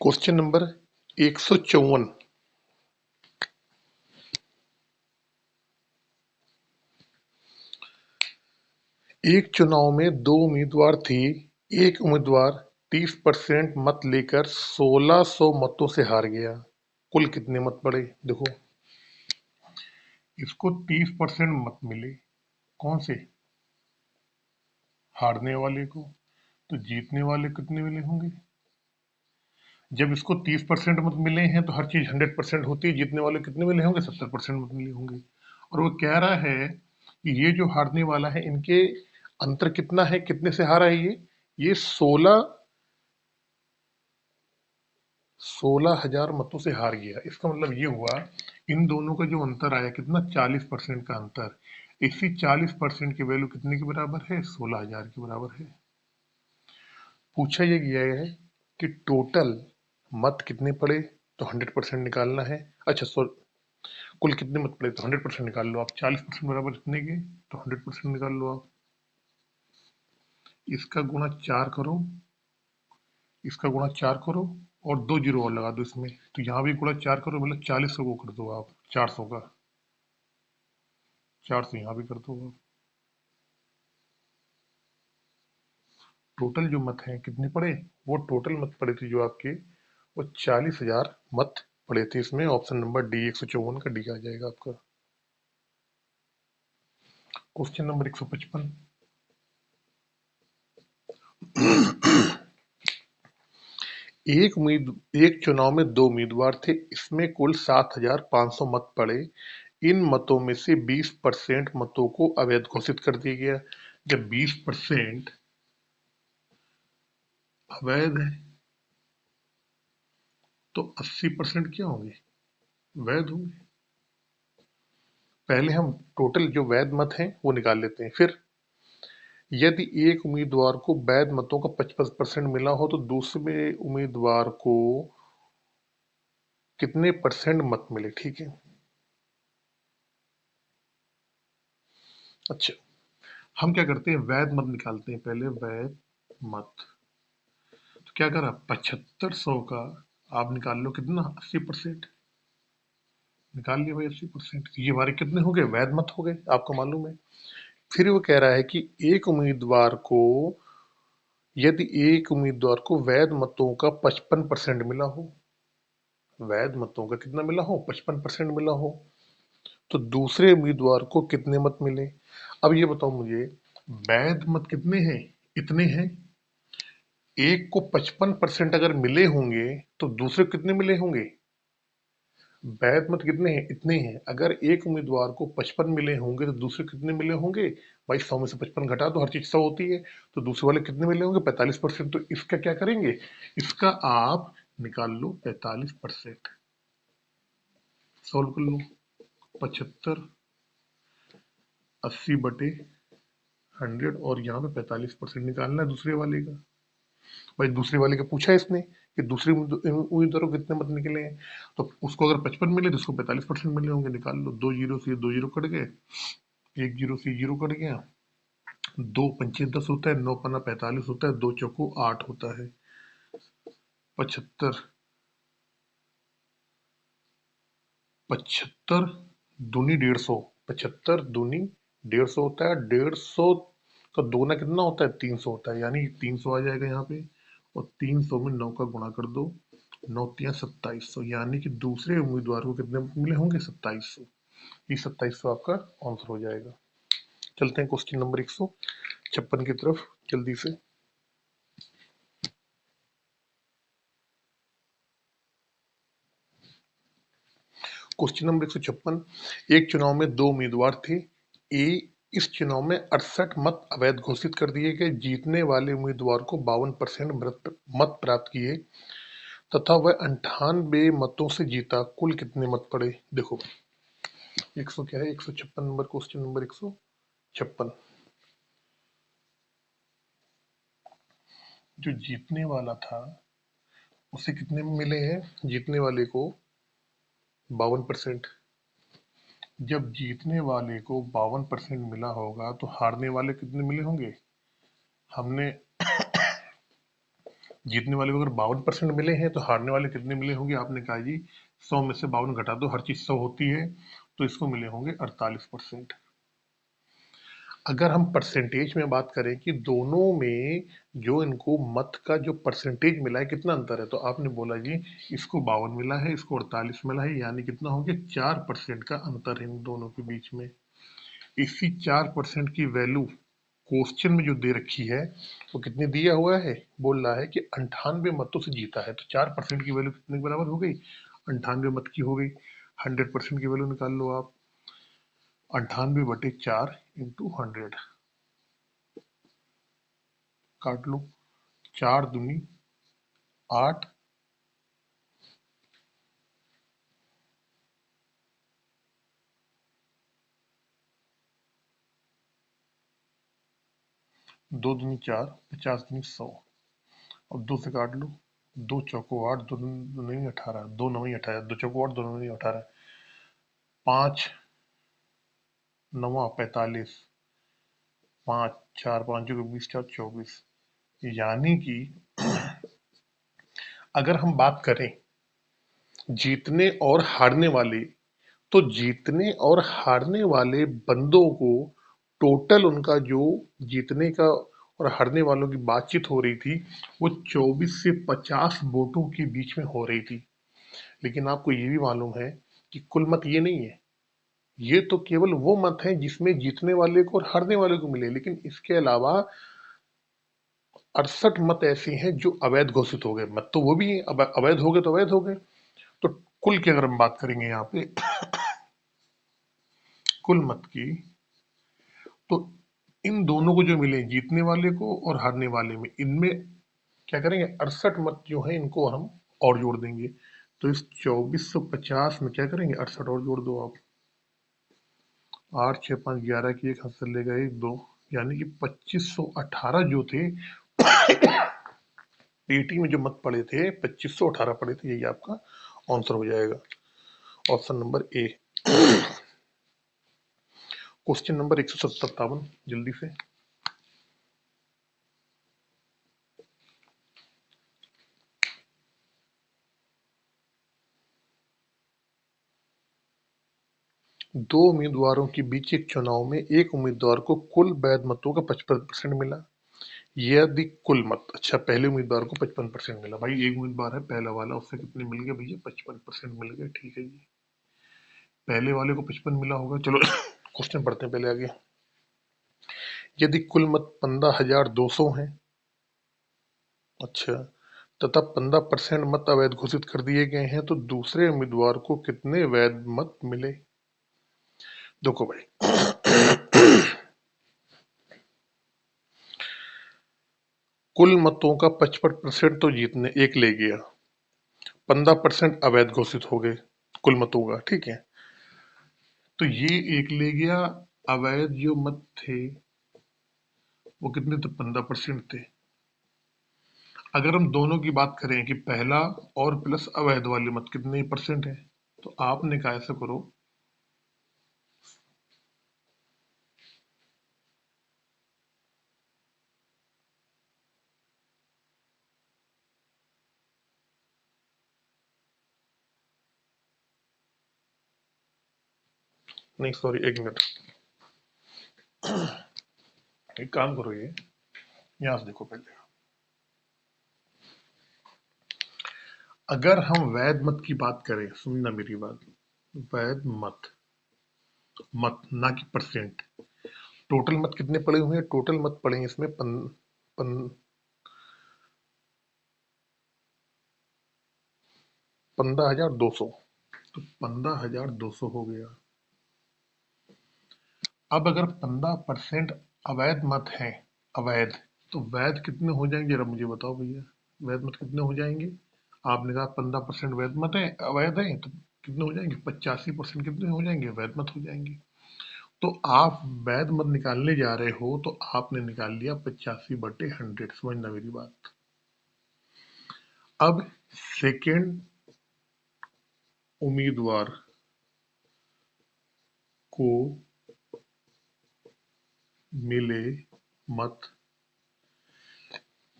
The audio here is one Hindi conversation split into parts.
Question number 154। एक चुनाव में दो उम्मीदवार थे। एक उम्मीदवार 30% मत लेकर 1600 मतों से हार गया। कुल कितने मत पड़े? देखो, इसको 30% मत मिले। कौन से? हारने वाले को। तो जीतने वाले कितने मिले होंगे? जब इसको 30% मत मिले हैं तो हर चीज 100% होती है। जीतने वाले कितने मिले होंगे? 70% मत मिले होंगे। और वो कह रहा है कि ये जो हारने वाला है, इनके अंतर कितना है, कितने से हारा है ये 16,000 मतों से हार गया। इसका मतलब ये हुआ, इन दोनों का जो अंतर आया कितना? 40% का अंतर। इसी 40% की वैल्यू कितने के बराबर है? 16,000 के बराबर है। पूछा ये गया है कि टोटल मत कितने पड़े, तो 100% निकालना है। अच्छा, कुल कितने मत पड़े, तो 100% निकाल लो आप। 40% बराबर कितने के, तो 100% निकाल लो आप। इसका गुणा 4 करो, इसका गुणा 4 करो, और 2 जीरो और लगा दो इसमें। तो यहाँ भी गुणा 4 करो, मतलब 40 को कर दो आप। 400 का 400 यहाँ भी कर दो आप। टोटल जो मत हैं कितने पड़े? वो टोटल मत पड़े थे जो आपके, वो 40,000 मत पड़े थे। इसमें ऑप्शन नंबर डी 154 का डी आ जाएगा आपका। Question number 155। एक चुनाव में दो उम्मीदवार थे। इसमें कुल 7,500 मत पड़े। इन मतों में से 20% मतों को अवैध घोषित कर दिया गया। जब 20% अवैध है तो 80% क्या होंगे? वैध होंगे। पहले हम टोटल जो वैध मत हैं वो निकाल लेते हैं। फिर यदि एक उम्मीदवार को वैध मतों का 55% मिला हो तो दूसरे उम्मीदवार को कितने परसेंट मत मिले? ठीक है। अच्छा, हम क्या करते हैं, वैध मत निकालते हैं पहले। वैध मत, तो क्या करा, 7500 का आप निकाल लो कितना, 80%। निकाल लिया भाई 80%। ये हमारे कितने हो गए? वैध मत हो गए, आपको मालूम है। फिर वो कह रहा है कि यदि एक उम्मीदवार को वैध मतों का 55% मिला हो, वैध मतों का कितना मिला हो? 55% मिला हो, तो दूसरे उम्मीदवार को कितने मत मिले? अब ये बताओ मुझे, वैध मत कितने हैं? इतने हैं। एक को 55% अगर मिले होंगे तो दूसरे को कितने मिले होंगे? वैध मत कितने हैं? इतने हैं। अगर एक उम्मीदवार को 55 मिले होंगे तो दूसरे कितने मिले होंगे? भाई 100 में से 55 घटा दो, हर चीज 100 होती है। तो दूसरे वाले कितने मिले होंगे? 45%। तो इसका क्या करेंगे, इसका आप निकाल लो 45%। सॉल्व कर लो। 75 80/100, और यहाँ पे 45% निकालना है दूसरे वाले का। भाई दूसरे वाले का पूछा है इसने कि दूसरे उम्मीदवारों को कितने मत निकले हैं, तो उसको अगर 55 मिले तो उसको 45% मिले होंगे। निकाल लो। 2 जीरो से 2 जीरो कट गए, 1 जीरो से जीरो कट गया। 2 पंचे 10 होता है, 9 पन्ना 45 होता है, 2 चौको 8 होता है। 75, 75 दूनी 150। 75 दूनी 150 होता है। 150 का दोना कितना होता है? 300 होता है। यानी 300 आ जाएगा यहाँ पे, और 300 में 9 का गुणा कर दो। 9 तिया 2700, यानी कि दूसरे उम्मीदवार को कितने मिले होंगे? 2700। ये 2700 आपका आंसर हो जाएगा। चलते हैं क्वेश्चन नंबर 156 की तरफ जल्दी से। Question number 156। एक चुनाव में दो उम्मीदवार थे। ए इस चुनाव में 68 मत अवैध घोषित कर दिए गए। जीतने वाले उम्मीदवार को 52% मत प्राप्त किए तथा वह 98 मतों से जीता। कुल कितने मत पड़े? देखो, 100 क्या है, 156 नंबर, क्वेश्चन नंबर 156। जो जीतने वाला था उसे कितने मिले हैं? जीतने वाले को 52%। जब जीतने वाले को 52% मिला होगा तो हारने वाले कितने मिले होंगे? हमने जीतने वाले को अगर 52% मिले हैं तो हारने वाले कितने मिले होंगे? आपने कहा जी 100 में से 52 घटा दो, हर चीज 100 होती है, तो इसको मिले होंगे 48%। अगर हम परसेंटेज में बात करें कि दोनों में जो इनको मत का जो परसेंटेज मिला है कितना अंतर है, तो आपने बोला जी इसको 52 मिला है, इसको 48 मिला है, यानी कितना हो गया 4% का अंतर है इन दोनों के बीच में। इसी 4% की वैल्यू क्वेश्चन में जो दे रखी है वो कितनी दिया हुआ है, बोल रहा है कि 98 मतों से जीता है, तो 4% की वैल्यू कितने के बराबर हो गई, 98 मत की हो गई। 100% की वैल्यू निकाल लो आप, 98/4 इंटू 100, काट लो, 4 दूनी 8, 2 दूनी 4, 50 दूनी 100, अब 2 से काट लो, 2 चौको 8, 2 नहीं 18, 2 9 18, 2 चौको 8, 2 9 18, 5 9 45, 5 4 5 24, यानी कि अगर हम बात करें जीतने और हारने वाले, तो जीतने और हारने वाले बंदों को टोटल उनका जो जीतने का और हारने वालों की बातचीत हो रही थी वो 24 से 50 वोटों के बीच में हो रही थी। लेकिन आपको ये भी मालूम है कि कुल मत ये नहीं है, ये तो केवल वो मत है जिसमें जीतने वाले को और हारने वाले को मिले, लेकिन इसके अलावा 68 मत ऐसे हैं जो अवैध घोषित हो गए। मत तो वो भी है, अवैध हो गए तो अवैध हो गए। तो कुल की अगर हम बात करेंगे यहाँ पे कुल मत की, तो इन दोनों को जो मिले जीतने वाले को और हारने वाले में, इनमें क्या करेंगे 68 मत जो है इनको हम और जोड़ देंगे। तो इस 2450 में क्या करेंगे 68 और जोड़ दो आप, 8 6 5 11 की एक हाथ से ले गए 1 2, यानी कि 2518 जो थे पेटी में जो मत पड़े थे 2518 पड़े थे, यही आपका आंसर हो जाएगा, option number A. Question number 157 जल्दी से। दो उम्मीदवारों के बीच एक चुनाव में एक उम्मीदवार को कुल वैध मतों का 55% मिला, यदि कुल मत, अच्छा पहले उम्मीदवार को 55% मिला, भाई एक उम्मीदवार है पहला वाला, उससे कितने मिल गए भैया 55% मिल गए, ठीक है जी। पहले वाले को 55 मिला होगा, चलो क्वेश्चन पढ़ते हैं पहले आगे। यदि कुल मत 15,200 हैं, अच्छा, तथा 15% मत अवैध घोषित कर दिए गए हैं, तो दूसरे उम्मीदवार को कितने वैध मत मिले? देखो भाई कुल मतों का 55% तो जीतने एक ले गया, 15% अवैध घोषित हो गए कुल मतों का, ठीक है, तो ये एक ले गया। अवैध जो मत थे वो कितने थे 15% थे। अगर हम दोनों की बात करें कि पहला और प्लस अवैध वाले मत कितने परसेंट है, तो आपने कहा ऐसा करो, नहीं सॉरी एक मिनट, एक काम करो, ये यहां से देखो पहले, अगर हम वैध मत की बात करें, सुनना मेरी बात, वैध मत, मत ना कि परसेंट, टोटल मत कितने पड़े हुए हैं, टोटल मत पड़े हैं इसमें 15,200, तो 15,200 हो गया। अब अगर 15% अवैध मत है, अवैध, तो वैध कितने हो जाएंगे जरा मुझे बताओ भैया, वैध मत कितने हो जाएंगे? आपने कहा 15% वैध मत है, अवैध है, तो कितने हो जाएंगे 85% कितने हो जाएंगे वैध मत हो जाएंगे। तो आप वैध मत निकालने जा रहे हो तो आपने निकाल लिया 85/100, समझना मेरी बात। अब सेकेंड उम्मीदवार को मिले मत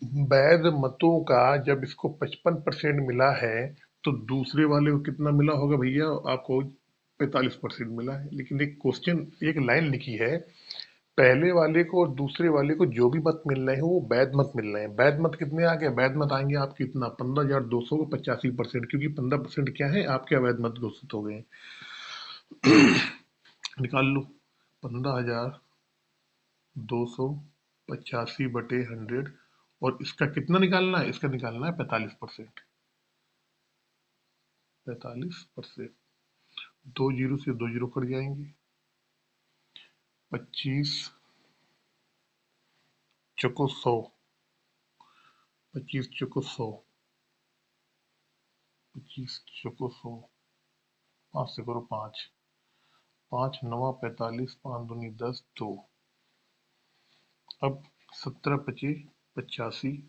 वैध मतों का जब इसको 55% मिला है तो दूसरे वाले को कितना मिला होगा भैया? आपको 45% मिला है। लेकिन एक क्वेश्चन, एक लाइन लिखी है, पहले वाले को और दूसरे वाले को जो भी मत मिल रहे हैं वो वैध मत मिल रहे हैं। वैध मत कितने आ गए? वैध मत आएंगे आपके इतना 15,200 को 85%, क्योंकि 15% क्या है आपके अवैध मत घोषित हो गए। निकाल लो 15,285/100, और इसका कितना निकालना है? इसका निकालना है 45%। 45%, 2 जीरो से 2 जीरो कट जाएंगे। 25 चौको 100, 25 चौको 100, 25 चौको 100, 5 से करो 5, 5 9 45, 5 दूनी 10, 2। अब 17 25 85,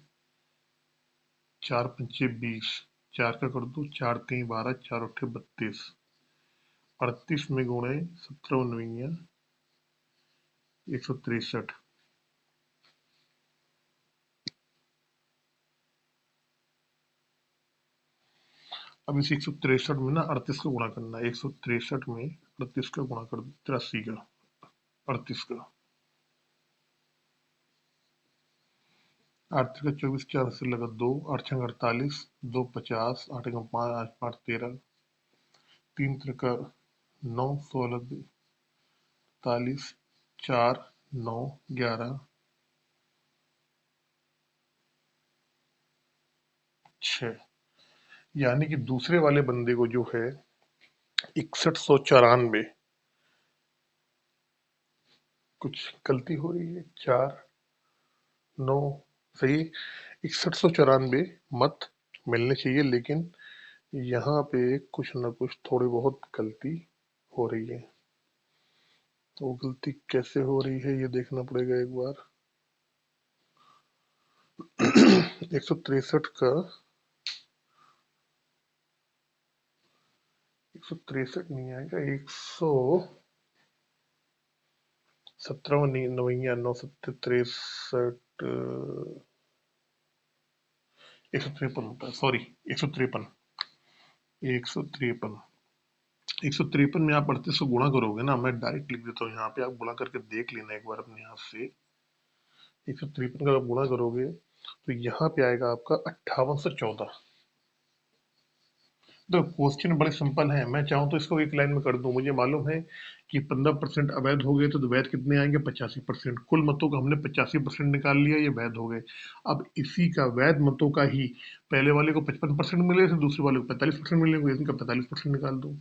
4 5 20, 4 का कर दो, 4 3 12, 4 8 32, 38 में गुणे 17 163। अब इस 163 में ना 38 का गुणा करना है। 163 में 38 का गुणा कर दो, 83 का, 38 का, 38 का 24, 4 से लगा 2, 8 6 48, 2 50, 8 1 5, 8 5 13, 3 3 9, 16 43, 4 9 11 6। यानी कि दूसरे वाले बंदे को जो है 6194, कुछ गलती हो रही है, 4 9 सही, 6194 मत मिलने चाहिए, लेकिन यहाँ पे कुछ ना कुछ थोड़ी बहुत गलती हो रही है। तो वो गलती कैसे हो रही है ये देखना पड़ेगा एक बार। 163 का 163 नहीं आएगा, 117 नवैया 9 7 63, 153 होता है, सॉरी 153, 153, 153 में आप 38 को गुणा करोगे ना, मैं डायरेक्ट लिख देता हूँ यहाँ पे, आप गुणा करके देख लेना एक बार अपने हाथ से। 153 का आप गुणा करोगे तो यहाँ पे आएगा आपका 5814। तो क्वेश्चन बड़े सिंपल है, मैं चाहूँ तो इसको एक लाइन में कर दूं। मुझे मालूम है कि 15% अवैध हो गए तो वैध कितने आएंगे? 85%। कुल मतों का हमने 85% निकाल लिया, ये वैध हो गए। अब इसी का वैध मतों का ही पहले वाले को 55% मिले थे, दूसरे वाले को 45% मिलेंगे, इनका 45% निकाल दो।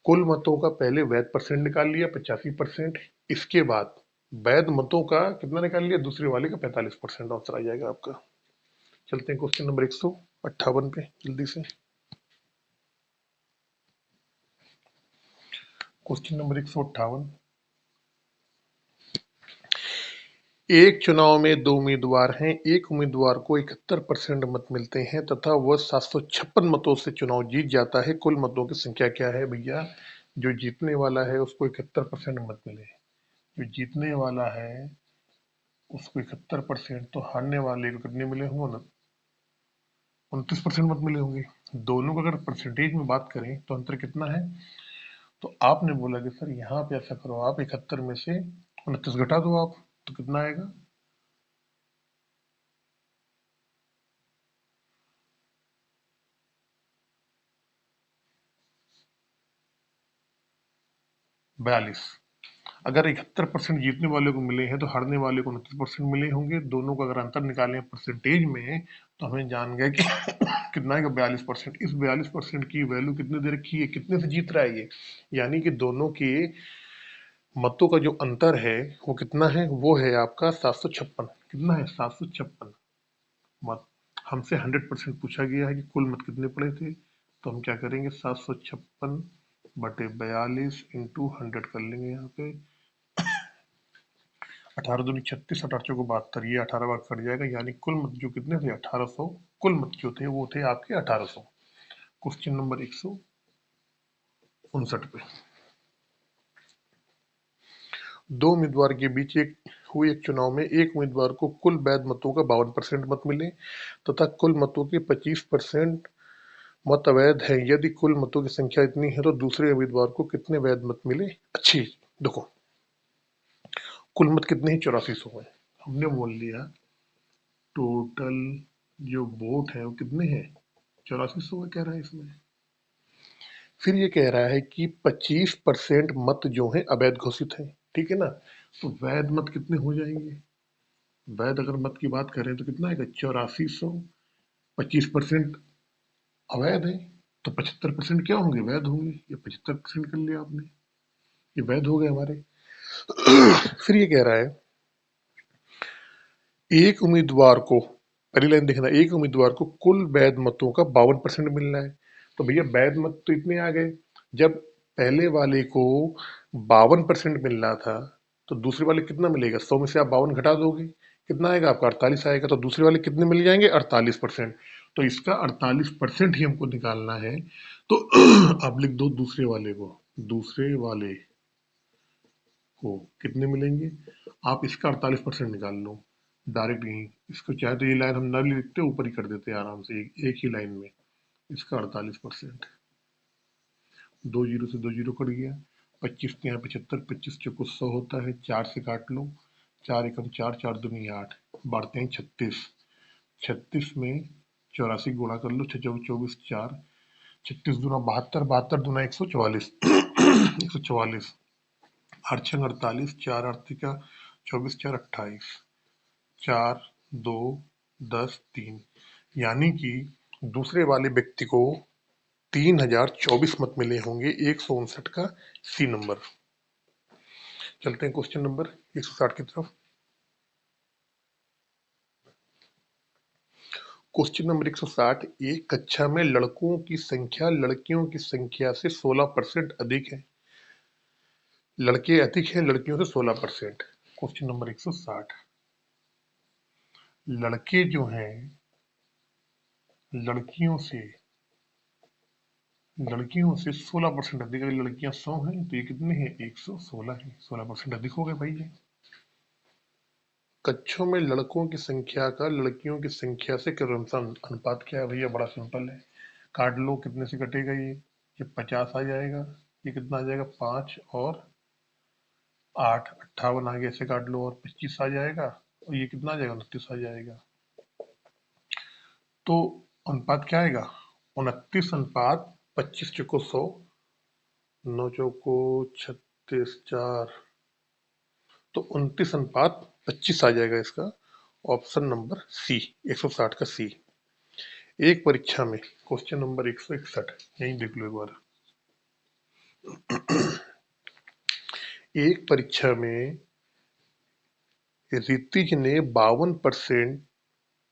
कुल मतों का पहले वैध परसेंट निकाल लिया 85%, इसके बाद वैध मतों का कितना निकाल लिया? दूसरे वाले का 45%। आंसर आ जाएगा आपका। चलते हैं क्वेश्चन नंबर 158 पे जल्दी से। क्वेश्चन नंबर 158, एक चुनाव में दो उम्मीदवार हैं। एक उम्मीदवार को 71% मत मिलते हैं तथा वह 756 मतों से चुनाव जीत जाता है। कुल मतों की संख्या क्या है भैया? जो जीतने वाला है उसको 71% मत मिले, जो जीतने वाला है उसको 71%, तो हारने वाले को कितने मिले होंगे? 29% मत मिले होंगे। दोनों का अगर परसेंटेज में बात करें तो अंतर कितना है? तो आपने बोला कि सर यहाँ पे ऐसा करो, आप 71 में से 29 घटा दो आप, तो कितना आएगा? 42। अगर 71% जीतने वाले को मिले हैं तो हारने वाले को 29% मिले होंगे। दोनों का अगर अंतर निकालें परसेंटेज में तो हमें जान गए कि कितना है? 42%। इस 42% की वैल्यू कितने दे रखी है? कितने से जीत रहा है ये? यानी कि दोनों के मतों का जो अंतर है वो कितना है? वो है आपका 756। कितना है? 756 मत। हमसे 100% पूछा गया है कि कुल मत कितने पड़े थे, तो हम क्या करेंगे? 756/42 इंटू 100 कर लेंगे यहाँ पे। 18 दूनी 36, 18 चौको 72, ये 18 बार कट जाएगा, यानी कुल मत जो कितने थे? 1800। कुल मत जो थे वो थे आपके 1800। क्वेश्चन नंबर 159 पे, दो उम्मीदवार के बीच एक हुए एक चुनाव में एक उम्मीदवार को कुल वैध मतों का 52% मत मिले तथा कुल मतों के 25% मत अवैध है। यदि कुल मतों की संख्या इतनी है तो दूसरे उम्मीदवार को कितने वैध मत मिले? अच्छी देखो, कुल मत कितने हैं? 8400 है। हमने बोल लिया टोटल जो वोट है वो कितने हैं? 8400 कह रहा है इसमें। फिर ये कह रहा है कि 25% मत जो है अवैध घोषित है, ठीक है ना। तो वैध मत कितने हो जाएंगे? वैध अगर मत की बात करें तो कितना आएगा? 8400। 25% अवैध है तो 75% क्या होंगे? वैध होंगे। ये 75% कर लिया आपने, ये वैध हो गए हमारे। फिर ये कह रहा है एक उम्मीदवार को, पहली लाइन देखना, एक उम्मीदवार को कुल वैध मतों का 52% मिलना है। तो भैया वैध मत तो इतने आ गए। जब पहले वाले को 52% मिलना था तो दूसरे वाले कितना मिलेगा? 100 में से आप 52 घटा दोगे, कितना आएगा आपका? 48 आएगा। तो दूसरे वाले कितने मिल जाएंगे? 48%। तो इसका 48% ही हमको निकालना है। तो आप लिख दो दूसरे वाले को, दूसरे वाले को कितने मिलेंगे? आप इसका 48% निकाल लो डायरेक्ट यहीं। इसको चाहे तो ये लाइन हम ना भी लिखते, ऊपर ही कर देते आराम से, एक ही लाइन में। इसका 48%, 2 जीरो से 2 जीरो कट गया। 25 के यहाँ 75, 25 चौको 100 होता है। 4 से काट लो, 4 एकम 4, 4 दूनी 8, बढ़ते हैं 36। 36 में 84 गुणा कर लो, 6 चौक 24, 4, 36 दूना 72, 72 दूना 144, 144, 8 छंग 48, 4 आठ 24, 4 28, 4 2 10 3, यानी कि दूसरे वाले व्यक्ति को 3024 मत मिले होंगे 159 का सी नंबर। चलते हैं क्वेश्चन नंबर 160 की तरफ। क्वेश्चन नंबर 160, एक कक्षा में लड़कों की संख्या लड़कियों की संख्या से 16% अधिक है। लड़के अधिक हैं लड़कियों से 16%। क्वेश्चन नंबर 160, लड़के जो हैं लड़कियों से 16% अधिक। अगर लड़कियां 100 हैं तो ये कितने हैं? 116 है। 16% अधिक हो गए भाई ये। कक्षों में लड़कों की संख्या का लड़कियों की संख्या से क्रमशः अनुपात क्या है भैया? बड़ा सिंपल है, काट लो। कितने से कटेगा ये 50 आ जाएगा। ये कितना आ जाएगा? 5 और 8, 58 आ गया। ऐसे काट लो, और 25 आ जाएगा, और ये कितना आ जाएगा? 29 आ जाएगा। तो अनुपात क्या आएगा? 29 अनुपात 25 चौको 100, 9 चौको 36, 4, तो 29 अनुपात 25 आ जाएगा इसका। ऑप्शन नंबर सी, 160 का सी। एक परीक्षा में, क्वेश्चन नंबर 161, यही देख लो एक बार। एक परीक्षा में ऋतिज ने 52%,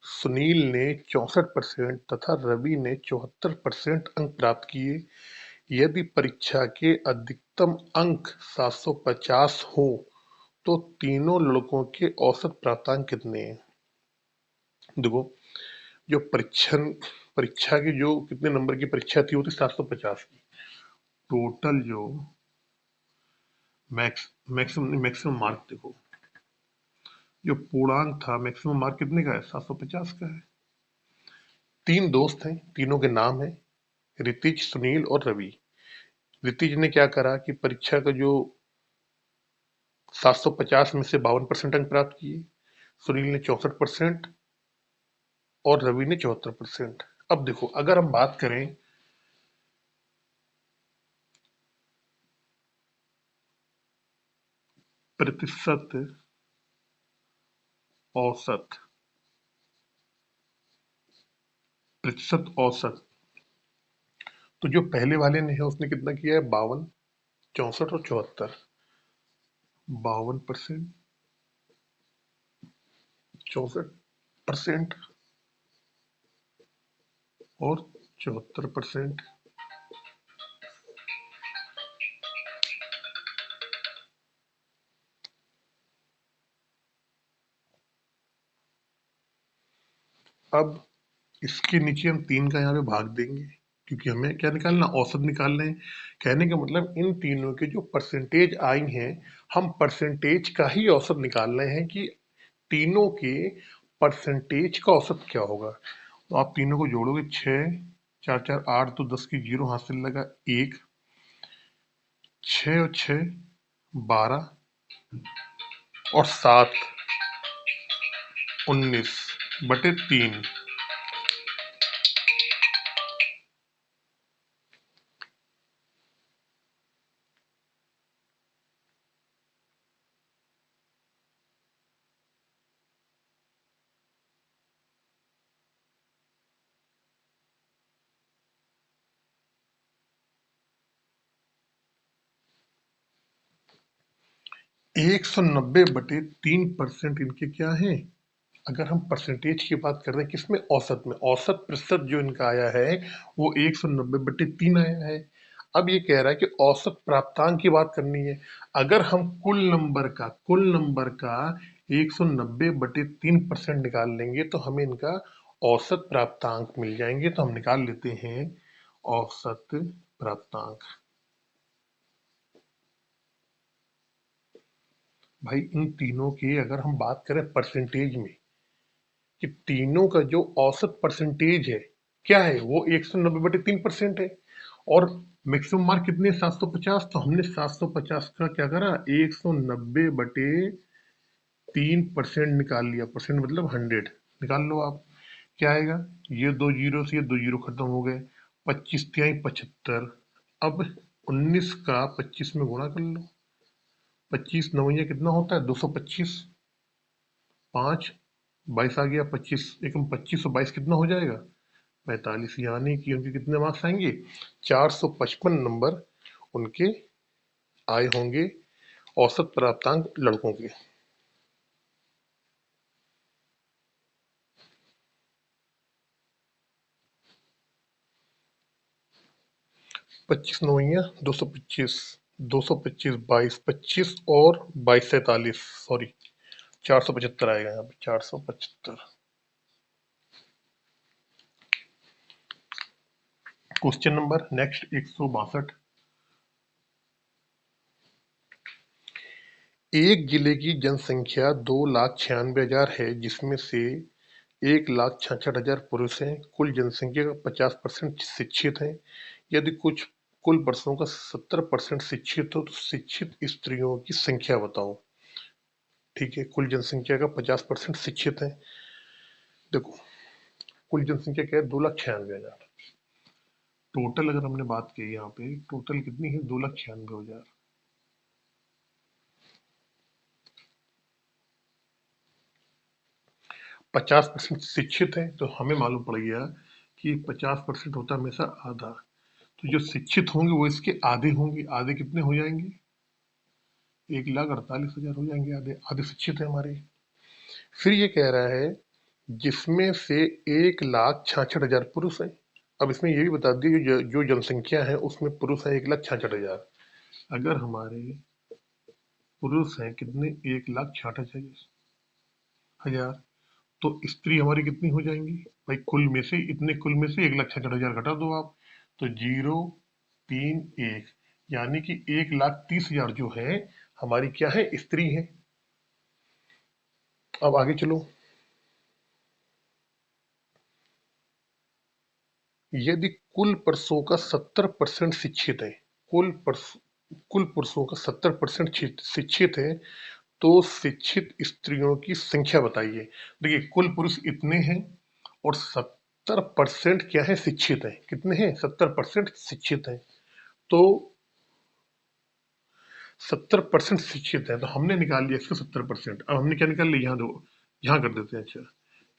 सुनील ने 64% तथा रवि ने 74% अंक प्राप्त किए। यदि परीक्षा के अधिकतम अंक 750 हो तो तीनों लड़कों के औसत प्राप्तांक कितने हैं? देखो, जो परीक्षा की जो कितने नंबर की परीक्षा थी वो थी 750 की। टोटल जो मैक्सिमम मैक्सिमम मार्क देखो, जो पूर्णांक था मैक्सिमम मार्क कितने का है? 750 का है। तीन दोस्त हैं, तीनों के नाम है ऋतिज, सुनील और रवि। ऋतिज ने क्या करा कि परीक्षा का जो 750 में से 52% अंक प्राप्त किए, सुनील ने 64% और रवि ने 74%। अब देखो, अगर हम बात करें प्रतिशत औसत, प्रतिशत औसत, तो जो पहले वाले ने है उसने कितना किया है? 52, 64 और 74। 52%, 64% और 74%। अब इसके नीचे हम 3 का यहाँ पे भाग देंगे, क्योंकि हमें क्या निकालना, औसत निकालना है। कहने का मतलब इन तीनों के जो परसेंटेज आई हैं, हम परसेंटेज का ही औसत निकाल रहे हैं कि तीनों के परसेंटेज का औसत क्या होगा। तो आप तीनों को जोड़ोगे, 6 4 4 8, तो 10 की जीरो हासिल लगा, 1, 6 और 6 12 और 7 19/3। 190/3% इनके क्या हैं। अगर हम परसेंटेज की बात कर रहे हैं किसमें, औसत में, औसत प्रतिशत जो इनका आया है वो 190/3 आया है। अब ये कह रहा है कि औसत प्राप्तांक की बात करनी है। अगर हम कुल नंबर का 190/3% निकाल लेंगे तो हमें इनका औसत प्राप्तांक मिल जाएंगे। तो हम निकाल लेते हैं औसत प्राप्तांक। भाई इन तीनों की अगर हम बात करें परसेंटेज में, कि तीनों का जो औसत परसेंटेज है क्या है, वो 190/3% है। और मैक्सिमम मार्क कितने, 750। तो हमने 750 का क्या करा, 190/3% निकाल लिया। परसेंट मतलब 100। निकाल लो आप, क्या आएगा। ये दो जीरो से ये दो जीरो खत्म हो गए, 25 तिहाई 75। अब 19 का 25 में गुणा कर लो, 25 नवैया कितना होता है, 225। 5 22 आ गया, 25 एकम 25 और 22 कितना हो जाएगा, 45। यानी कि उनके कितने मार्क्स आएंगे, 455 नंबर उनके आए होंगे औसत प्राप्तांक लड़कों के। 25 नवैया 225, 225 22, 25 और 22 47, सॉरी 475 आएगा यहाँ पे, 475। Question number next 162। एक जिले की जनसंख्या 2,96,000 है, जिसमें से 1,66,000 पुरुष हैं। कुल जनसंख्या का 50% शिक्षित हैं। यदि कुछ कुल पुरुषों का 70% शिक्षित हो तो शिक्षित स्त्रियों की संख्या बताओ। ठीक है, कुल जनसंख्या का 50% शिक्षित है। देखो, कुल जनसंख्या क्या है, 2,96,000। टोटल अगर हमने बात की यहाँ पे, टोटल कितनी है, 2,96,000। 50% शिक्षित है, तो हमें मालूम पड़ गया कि 50% होता है हमेशा आधा। तो जो शिक्षित होंगे वो इसके आधे होंगे। आधे कितने हो जाएंगे, 1,48,000 हो जाएंगे। आधे आधे शिक्षित है हमारे। फिर ये कह रहा है जिसमें से 1,66,000 पुरुष हैं। अब इसमें ये भी बता दिए जो जनसंख्या है उसमें पुरुष है 1,66,000। अगर हमारे पुरुष हैं कितने, 1,66,000, तो स्त्री हमारी कितनी हो जाएंगी भाई, कुल में से इतने, कुल में से 1,66,000 घटा दो आप, तो 0,3,1, यानी कि 1,30,000 जो है हमारी क्या है, स्त्री है। अब आगे चलो। यदि कुल पुरुषों का 70% शिक्षित है, कुल पुरुष कुल पुरुषों का 70% शिक्षित है, तो शिक्षित स्त्रियों की संख्या बताइए। देखिए, कुल पुरुष इतने हैं और 70% क्या है, शिक्षित है। कितने हैं, 70% शिक्षित हैं। तो 70% शिक्षित है, तो हमने निकाल लिया इसका 70%। अब हमने क्या निकाल लिया, यहाँ दो, यहाँ कर देते हैं। अच्छा,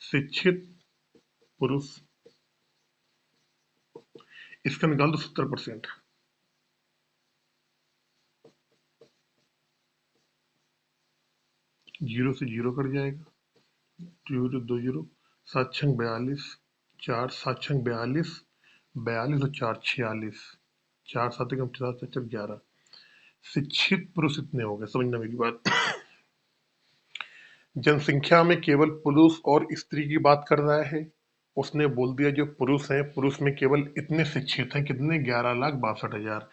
शिक्षित पुरुष, इसका निकाल दो 70%। जीरो से जीरो कट जाएगा, जीरो दो जीरो, 7×42, 4 7×42, 42 और 4 46, 4 7 × 4 = 11। शिक्षित पुरुष इतने हो गए, समझना मेरी बात। जनसंख्या में केवल पुरुष और स्त्री की बात कर रहा है। उसने बोल दिया जो पुरुष हैं, पुरुष में केवल इतने शिक्षित हैं, कितने, 11,62,000।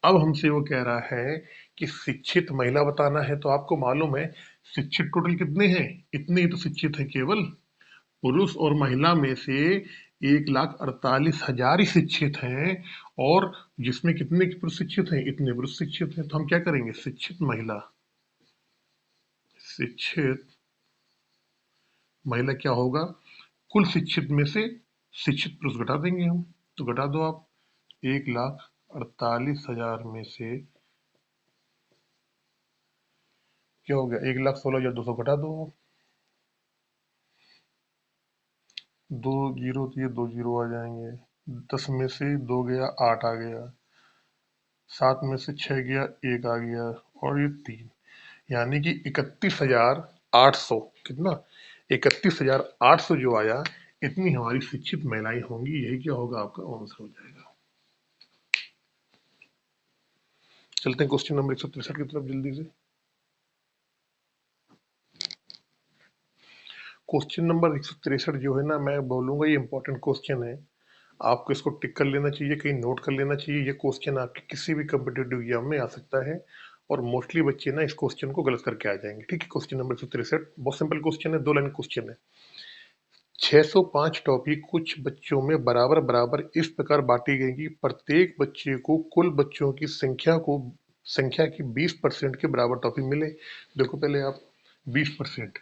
अब हमसे वो कह रहा है कि शिक्षित महिला बताना है, तो आपको मालूम है शिक्षित टोटल कितने हैं, इतने ही तो शिक्षित है केवल। पुरुष और महिला में से 1,48,000 ही शिक्षित हैं, और जिसमें कितने पुरुष शिक्षित हैं, इतने पुरुष शिक्षित हैं। तो हम क्या करेंगे, शिक्षित महिला, शिक्षित महिला क्या होगा, कुल शिक्षित में से शिक्षित पुरुष घटा देंगे हम। तो घटा दो आप, 1,48,000 में से क्या हो गया, 1,16,200 घटा दो आप। 2 जीरो तो ये 2 जीरो आ जाएंगे। 10 में से 2 गया, 8 आ गया। 7 में से 6 गया, 1 आ गया। और ये 3, यानी कि 31,800, कितना, 31,800 जो आया, इतनी हमारी शिक्षित महिलाएं होंगी। यही क्या होगा, आपका आंसर हो जाएगा। चलते हैं क्वेश्चन नंबर 163 की तरफ जल्दी से। क्वेश्चन नंबर 163 जो है ना, मैं बोलूंगा ये इंपॉर्टेंट क्वेश्चन है। आपको इसको टिक कर लेना चाहिए, कहीं नोट कर लेना चाहिए। ये क्वेश्चन आपके किसी भी कम्पिटेटिव एग्जाम में आ सकता है, और मोस्टली बच्चे ना इस क्वेश्चन को गलत करके आ जाएंगे। ठीक है, क्वेश्चन नंबर 163 बहुत सिंपल क्वेश्चन है, 2 लाइन क्वेश्चन है। 605 टॉपिक कुछ बच्चों में बराबर बराबर इस प्रकार बांटी गई कि प्रत्येक बच्चे को कुल बच्चों की संख्या की 20% के बराबर टॉफी मिले। देखो पहले आप, 20%,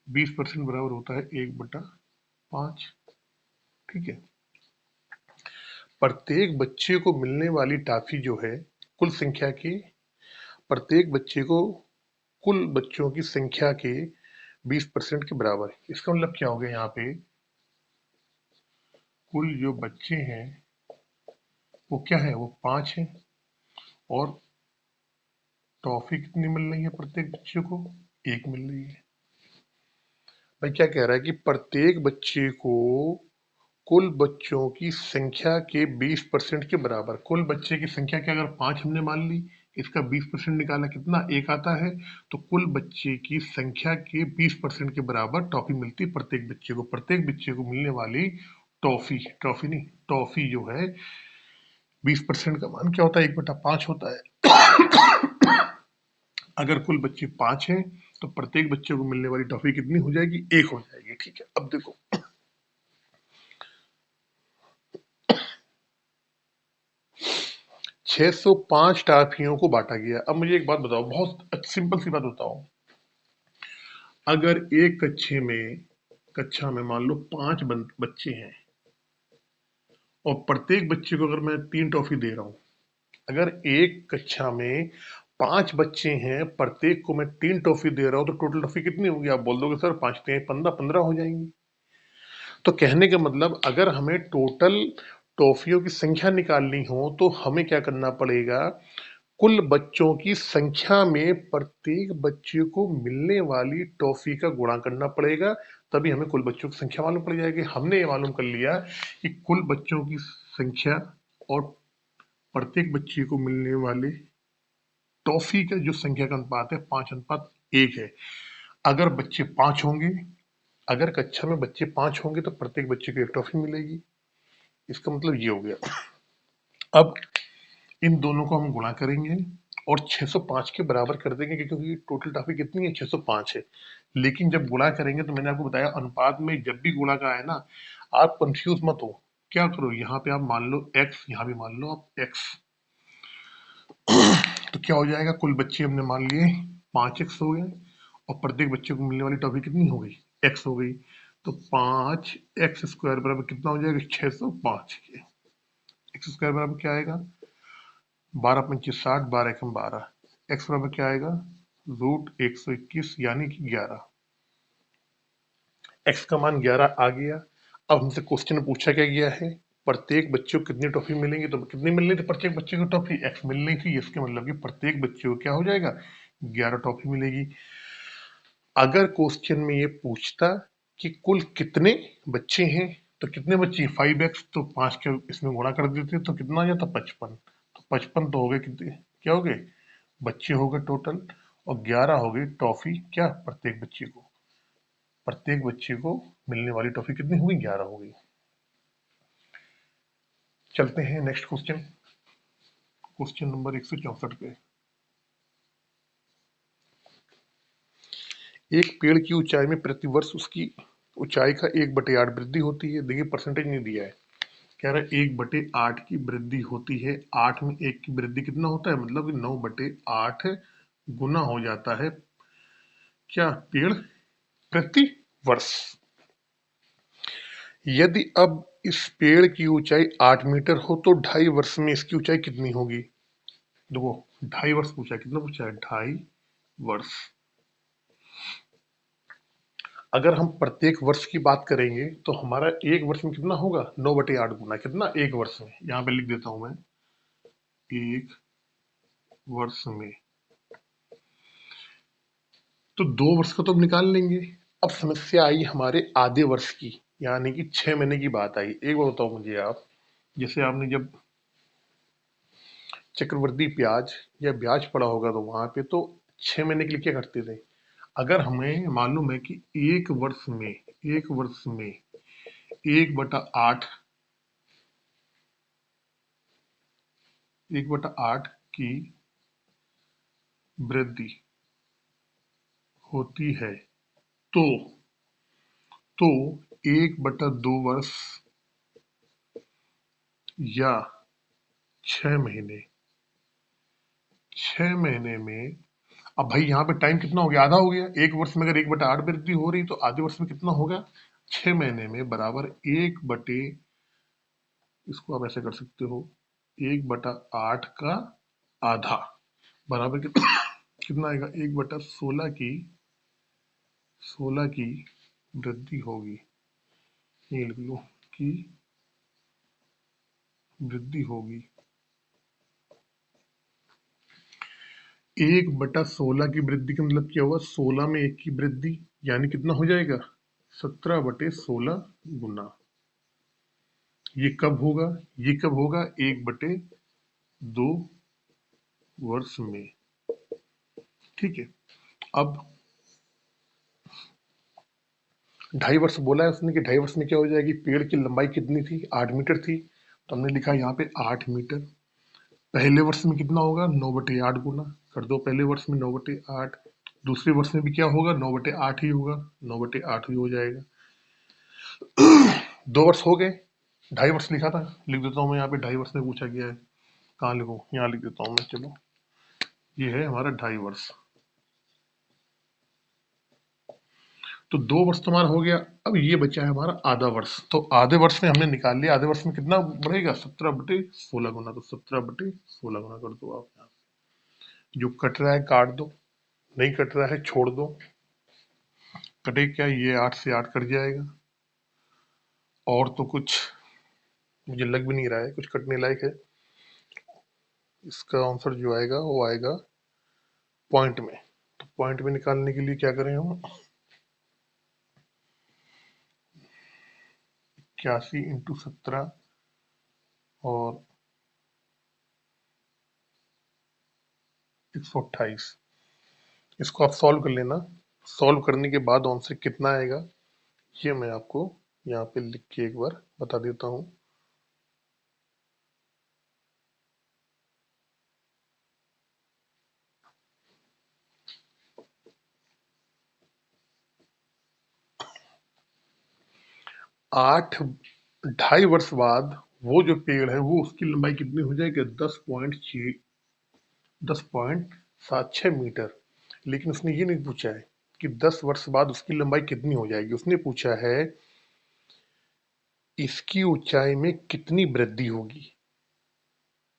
20% बराबर होता है 1/5। ठीक है, प्रत्येक बच्चे को मिलने वाली टॉफी जो है, कुल संख्या की, प्रत्येक बच्चे को कुल बच्चों की संख्या के 20% के बराबर है। इसका मतलब क्या हो गया, यहाँ पे कुल जो बच्चे हैं वो क्या है, वो 5 है। और टॉफी कितनी मिल रही है प्रत्येक बच्चे को, 1 मिल रही है। भाई क्या कह रहा है कि प्रत्येक बच्चे को कुल बच्चों की संख्या के 20% के बराबर, कुल बच्चे की संख्या के अगर 5 हमने मान ली, इसका 20% निकाला, कितना, 1 आता है। तो कुल बच्चे की संख्या के 20% के बराबर टॉफी मिलती प्रत्येक बच्चे को। प्रत्येक बच्चे को मिलने वाली टॉफी, टॉफी नहीं, टॉफी जो है, 20% का मान क्या होता है, 1/5 होता है। अगर कुल बच्चे 5 हैं, तो प्रत्येक बच्चे को मिलने वाली टॉफी कितनी हो जाएगी, 1 हो जाएगी। ठीक है, अब देखो 605 टॉफियों को बांटा गया। अब मुझे एक बात बताओ, बहुत सिंपल सी बात बताओ। अगर एक कक्षा में मान लो 5 बच्चे हैं, और प्रत्येक बच्चे को अगर मैं 3 टॉफी दे रहा हूं, अगर एक कक्षा में 5 बच्चे हैं, प्रत्येक को मैं 3 टॉफी दे रहा हूं, तो टोटल टॉफी कितनी होगी, आप बोल दोगे सर 5 3 15, 15 हो जाएंगी। तो कहने का मतलब, अगर हमें टोटल टॉफियों की संख्या निकालनी हो, तो हमें क्या करना पड़ेगा, कुल बच्चों की संख्या में प्रत्येक बच्चे को मिलने वाली टॉफी का गुणा करना पड़ेगा। तभी हमें कुल बच्चों की संख्या मालूम पड़ जाएगी। हमने ये मालूम कर लिया कि कुल बच्चों की संख्या और प्रत्येक बच्चे को मिलने वाले टॉफी का जो संख्या का अनुपात है, 5:1 है। अगर बच्चे 5 होंगे, अगर कक्षा में बच्चे 5 होंगे, तो प्रत्येक बच्चे को 1 टॉफी मिलेगी। इसका मतलब ये हो गया। अब इन दोनों को हम गुणा करेंगे और 605 के बराबर कर देंगे, क्योंकि टोटल टॉफी कितनी है, 605 है। लेकिन जब गुणा करेंगे, तो मैंने आपको बताया अनुपात में जब भी गुणा का है ना, आप कंफ्यूज मत हो। क्या करो, यहाँ पे आप मान लो x, यहाँ भी मान लो आप x। तो क्या हो जाएगा, कुल बच्चे हमने मान लिए 5x हो गए, और प्रत्येक बच्चे को मिलने वाली टॉफी कितनी हो गई, x हो गई। तो 5x² बराबर कितना हो जाएगा, 605 के। x² बराबर क्या आएगा, 12×5 = 60, 12×1 12। x बराबर क्या आएगा, √121, यानी कि 11। x का मान 11 आ गया। अब हमसे क्वेश्चन में पूछा क्या गया है, प्रत्येक बच्चे को कितनी टॉफी मिलेंगी, तो कितनी मिलनी थी प्रत्येक बच्चे को टॉफी, x मिलनी थी। इसके मतलब कि प्रत्येक बच्चे को क्या हो जाएगा, 11 टॉफी मिलेगी। अगर क्वेश्चन में ये पूछता कि कुल कितने बच्चे हैं, तो कितने बच्चे, 5x, तो 5 के इसमें गुणा कर देते तो कितना आ जाता, 55। तो 55 तो हो गए, कितने क्या हो गए, बच्चे हो गए टोटल, और 11 हो गई टॉफी, क्या, प्रत्येक बच्चे को मिलने वाली टॉफी कितनी होगी? 11 होगी। चलते हैं नेक्स्ट क्वेश्चन, क्वेश्चन नंबर 164 पे। एक पेड़ की ऊंचाई में प्रतिवर्ष उसकी ऊंचाई का 1/8 वृद्धि होती है। देखिए परसेंटेज नहीं दिया है, कह रहा है 1/8 की वृद्धि होती है। 8 में 1 की वृद्धि कितना होता है? मतलब 9/8 गुना हो जाता है क्या? पेड़ प्रति वर्ष। यदि अब इस पेड़ की ऊंचाई 8 मीटर हो तो 2.5 वर्ष में इसकी ऊंचाई कितनी होगी? देखो 2.5 वर्ष पूछा है, कितना पूछा है? 2.5 वर्ष। अगर हम प्रत्येक वर्ष की बात करेंगे तो हमारा एक वर्ष में कितना होगा? 9/8 गुना कितना? एक वर्ष में। यहां पे लिख देता हूं मैं, एक वर्ष में। तो 2 वर्ष का तो अब निकाल लेंगे। अब समस्या आई हमारे आधे वर्ष की, यानी कि 6 महीने की बात आई। एक बार बताओ मुझे आप, जैसे आपने जब चक्रवृद्धि ब्याज या ब्याज पड़ा होगा तो वहां पे तो 6 महीने के लिए क्या करते थे? अगर हमें मालूम है कि एक वर्ष में 1/8, 1/8 की वृद्धि होती है तो 1/2 वर्ष या 6 महीने, 6 महीने में। अब भाई यहाँ पे टाइम कितना हो गया? आधा हो गया। एक वर्ष में अगर 1/8 वृद्धि हो रही तो आधे वर्ष में कितना होगा? 6 महीने में बराबर 1/, इसको आप ऐसे कर सकते हो, 1/8 का आधा बराबर कितना कितना आएगा? 1/16 की 16 की वृद्धि होगी। ये लिख लो कि वृद्धि होगी। 1/16 की वृद्धि का मतलब क्या हुआ? 16 में 1 की वृद्धि, यानी कितना हो जाएगा? 17/16 गुना। ये कब होगा? ये कब होगा? 1/2 वर्ष में। ठीक है। अब 2.5 वर्ष बोला है उसने कि 2.5 वर्ष में क्या हो जाएगी? पेड़ की लंबाई कितनी थी? 8 मीटर थी, तो हमने लिखा यहाँ पे 8 मीटर। पहले वर्ष में कितना होगा? 9/8 गुना कर दो। पहले वर्ष में 9/8, दूसरे वर्ष में भी क्या होगा? 9/8 ही होगा, 9/8 ही हो जाएगा। 2 वर्ष हो गए। 2.5 वर्ष लिखा था, लिख देता हूँ मैं यहाँ पे। 2.5 वर्ष में पूछा गया है, कहाँ लिखूं? यहाँ लिख देता हूँ मैं। चलो ये है हमारा 2.5 वर्ष। तो 2 वर्ष तो हमारा हो गया। अब ये बचा है हमारा आधा वर्ष। तो आधे वर्ष में हमने निकाल लिया। आधे वर्ष में कितना बढ़ेगा? 17/16 गुना। तो 17/16 गुना कर दो आप यहाँ। जो कट रहा है काट दो, नहीं कट रहा है छोड़ दो। कटे क्या? ये 8 से 8 कट जाएगा। और तो कुछ मुझे लग भी नहीं रहा है कुछ कटने लायक है। इसका आंसर जो आएगा वो आएगा पॉइंट में। तो पॉइंट में निकालने के लिए क्या करें हम? 81 इंटू 17 और 128, इसको आप सॉल्व कर लेना। सॉल्व करने के बाद आंसर कितना आएगा ये मैं आपको यहाँ पे लिख के एक बार बता देता हूँ। आठ 2.5 वर्ष बाद वो जो पेड़ है वो उसकी लंबाई कितनी हो जाएगी? 10.76 मीटर। लेकिन उसने ये नहीं पूछा है कि 10 वर्ष बाद उसकी लंबाई कितनी हो जाएगी। उसने पूछा है इसकी ऊंचाई में कितनी वृद्धि होगी।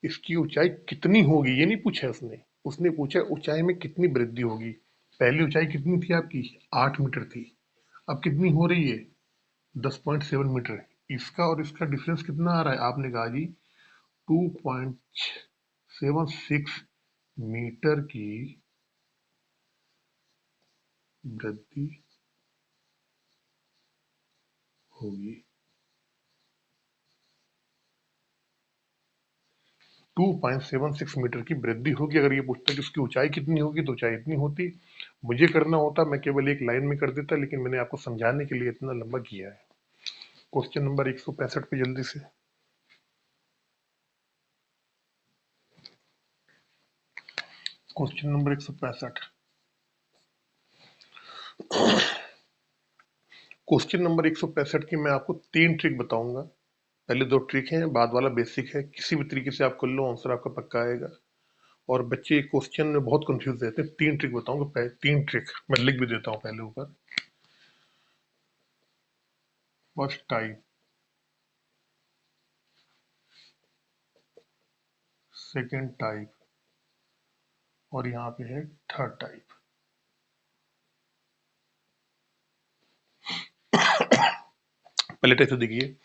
इसकी ऊंचाई कितनी होगी ये नहीं पूछा उसने। उसने पूछा ऊंचाई में कितनी वृद्धि होगी। पहली ऊंचाई कितनी थी आपकी? 8 मीटर थी। अब कितनी हो रही है? 10.7 मीटर। इसका और इसका डिफरेंस कितना आ रहा है? आपने कहा जी 2.76 मीटर की वृद्धि होगी। 2.76 मीटर की वृद्धि होगी। अगर ये पूछता कि उसकी ऊंचाई कितनी होगी तो ऊंचाई इतनी होती। मुझे करना होता मैं केवल एक लाइन में कर देता, लेकिन मैंने आपको समझाने के लिए इतना लंबा किया है। क्वेश्चन नंबर 165 पे जल्दी से। Question number 165। क्वेश्चन नंबर 165 की मैं आपको 3 ट्रिक बताऊंगा। पहले 2 ट्रिक हैं, बाद वाला बेसिक है, किसी भी तरीके से आप कर लो, आंसर आपका पक्का आएगा। और बच्चे क्वेश्चन में बहुत कंफ्यूज रहते हैं। 3 ट्रिक बताऊंगा, 3 ट्रिक मैं लिख भी देता हूं पहले ऊपर। फर्स्ट टाइप, सेकेंड टाइप, और यहाँ पे है थर्ड टाइप। पहले टाइप से देखिए,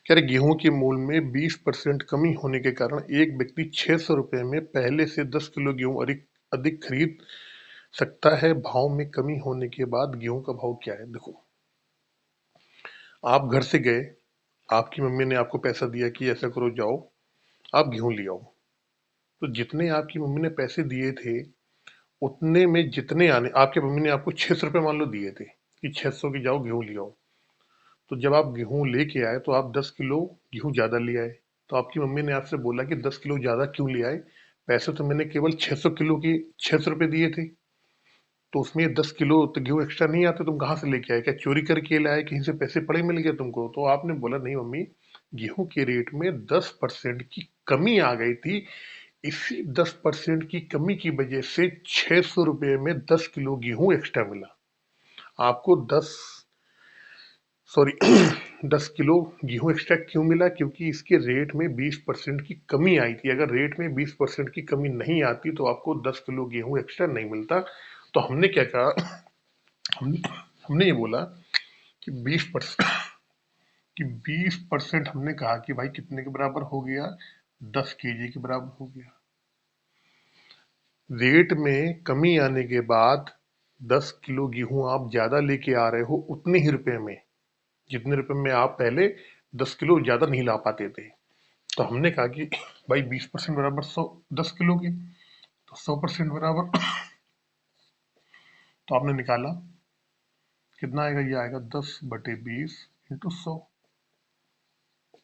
कह रहे गेहूं के मूल्य में 20% कमी होने के कारण एक व्यक्ति 600 रुपए में पहले से 10 किलो गेहूं अधिक अधिक खरीद सकता है। भाव में कमी होने के बाद गेहूं का भाव क्या है? देखो, आप घर से गए, आपकी मम्मी ने आपको पैसा दिया कि ऐसा करो, जाओ आप गेहूं ले आओ। तो जितने आपकी मम्मी ने पैसे दिए थे, उतने में जितने आने, आपकी मम्मी ने आपको 600 रुपये मान लो दिए थे कि 600 की जाओ गेहूं ले आओ। तो जब आप गेहूं लेके आए तो आप 10 किलो गेहूं ज्यादा ले आए। तो आपकी मम्मी ने आपसे बोला कि 10 किलो ज्यादा क्यों ले आए? पैसे तो मैंने केवल 600 किलो की 600 रुपये दिए थे। तो उसमें 10 किलो तो गेहूं एक्स्ट्रा नहीं आते, तुम कहाँ से लेके आए? क्या चोरी करके लाए, कहीं से पैसे पड़े मिल गए तुमको? तो आपने बोला नहीं मम्मी, गेहूं के रेट में 10% की कमी आ गई थी। इसी 10% की कमी की वजह से 600 रुपये में 10 किलो गेहूं एक्स्ट्रा मिला आपको। 10 किलो गेहूं एक्स्ट्रा क्यों मिला? क्योंकि इसके रेट में 20% की कमी आई थी। अगर रेट में 20% की कमी नहीं आती तो आपको 10 किलो गेहूं एक्स्ट्रा नहीं मिलता। तो हमने क्या कहा, हमने हमने ये बोला कि 20% कि 20% हमने कहा कि भाई कितने के बराबर हो गया? 10 केजी के बराबर हो गया। रेट में कमी आने के बाद 10 किलो गेहूं आप ज्यादा लेके आ रहे हो उतने ही रुपए में, जितने रुपए में आप पहले 10 किलो ज्यादा नहीं ला पाते थे। तो हमने कहा कि भाई 20% बराबर 10 किलो के, तो 100% बराबर तो आपने निकाला कितना आएगा? ये आएगा 10/20 × 100,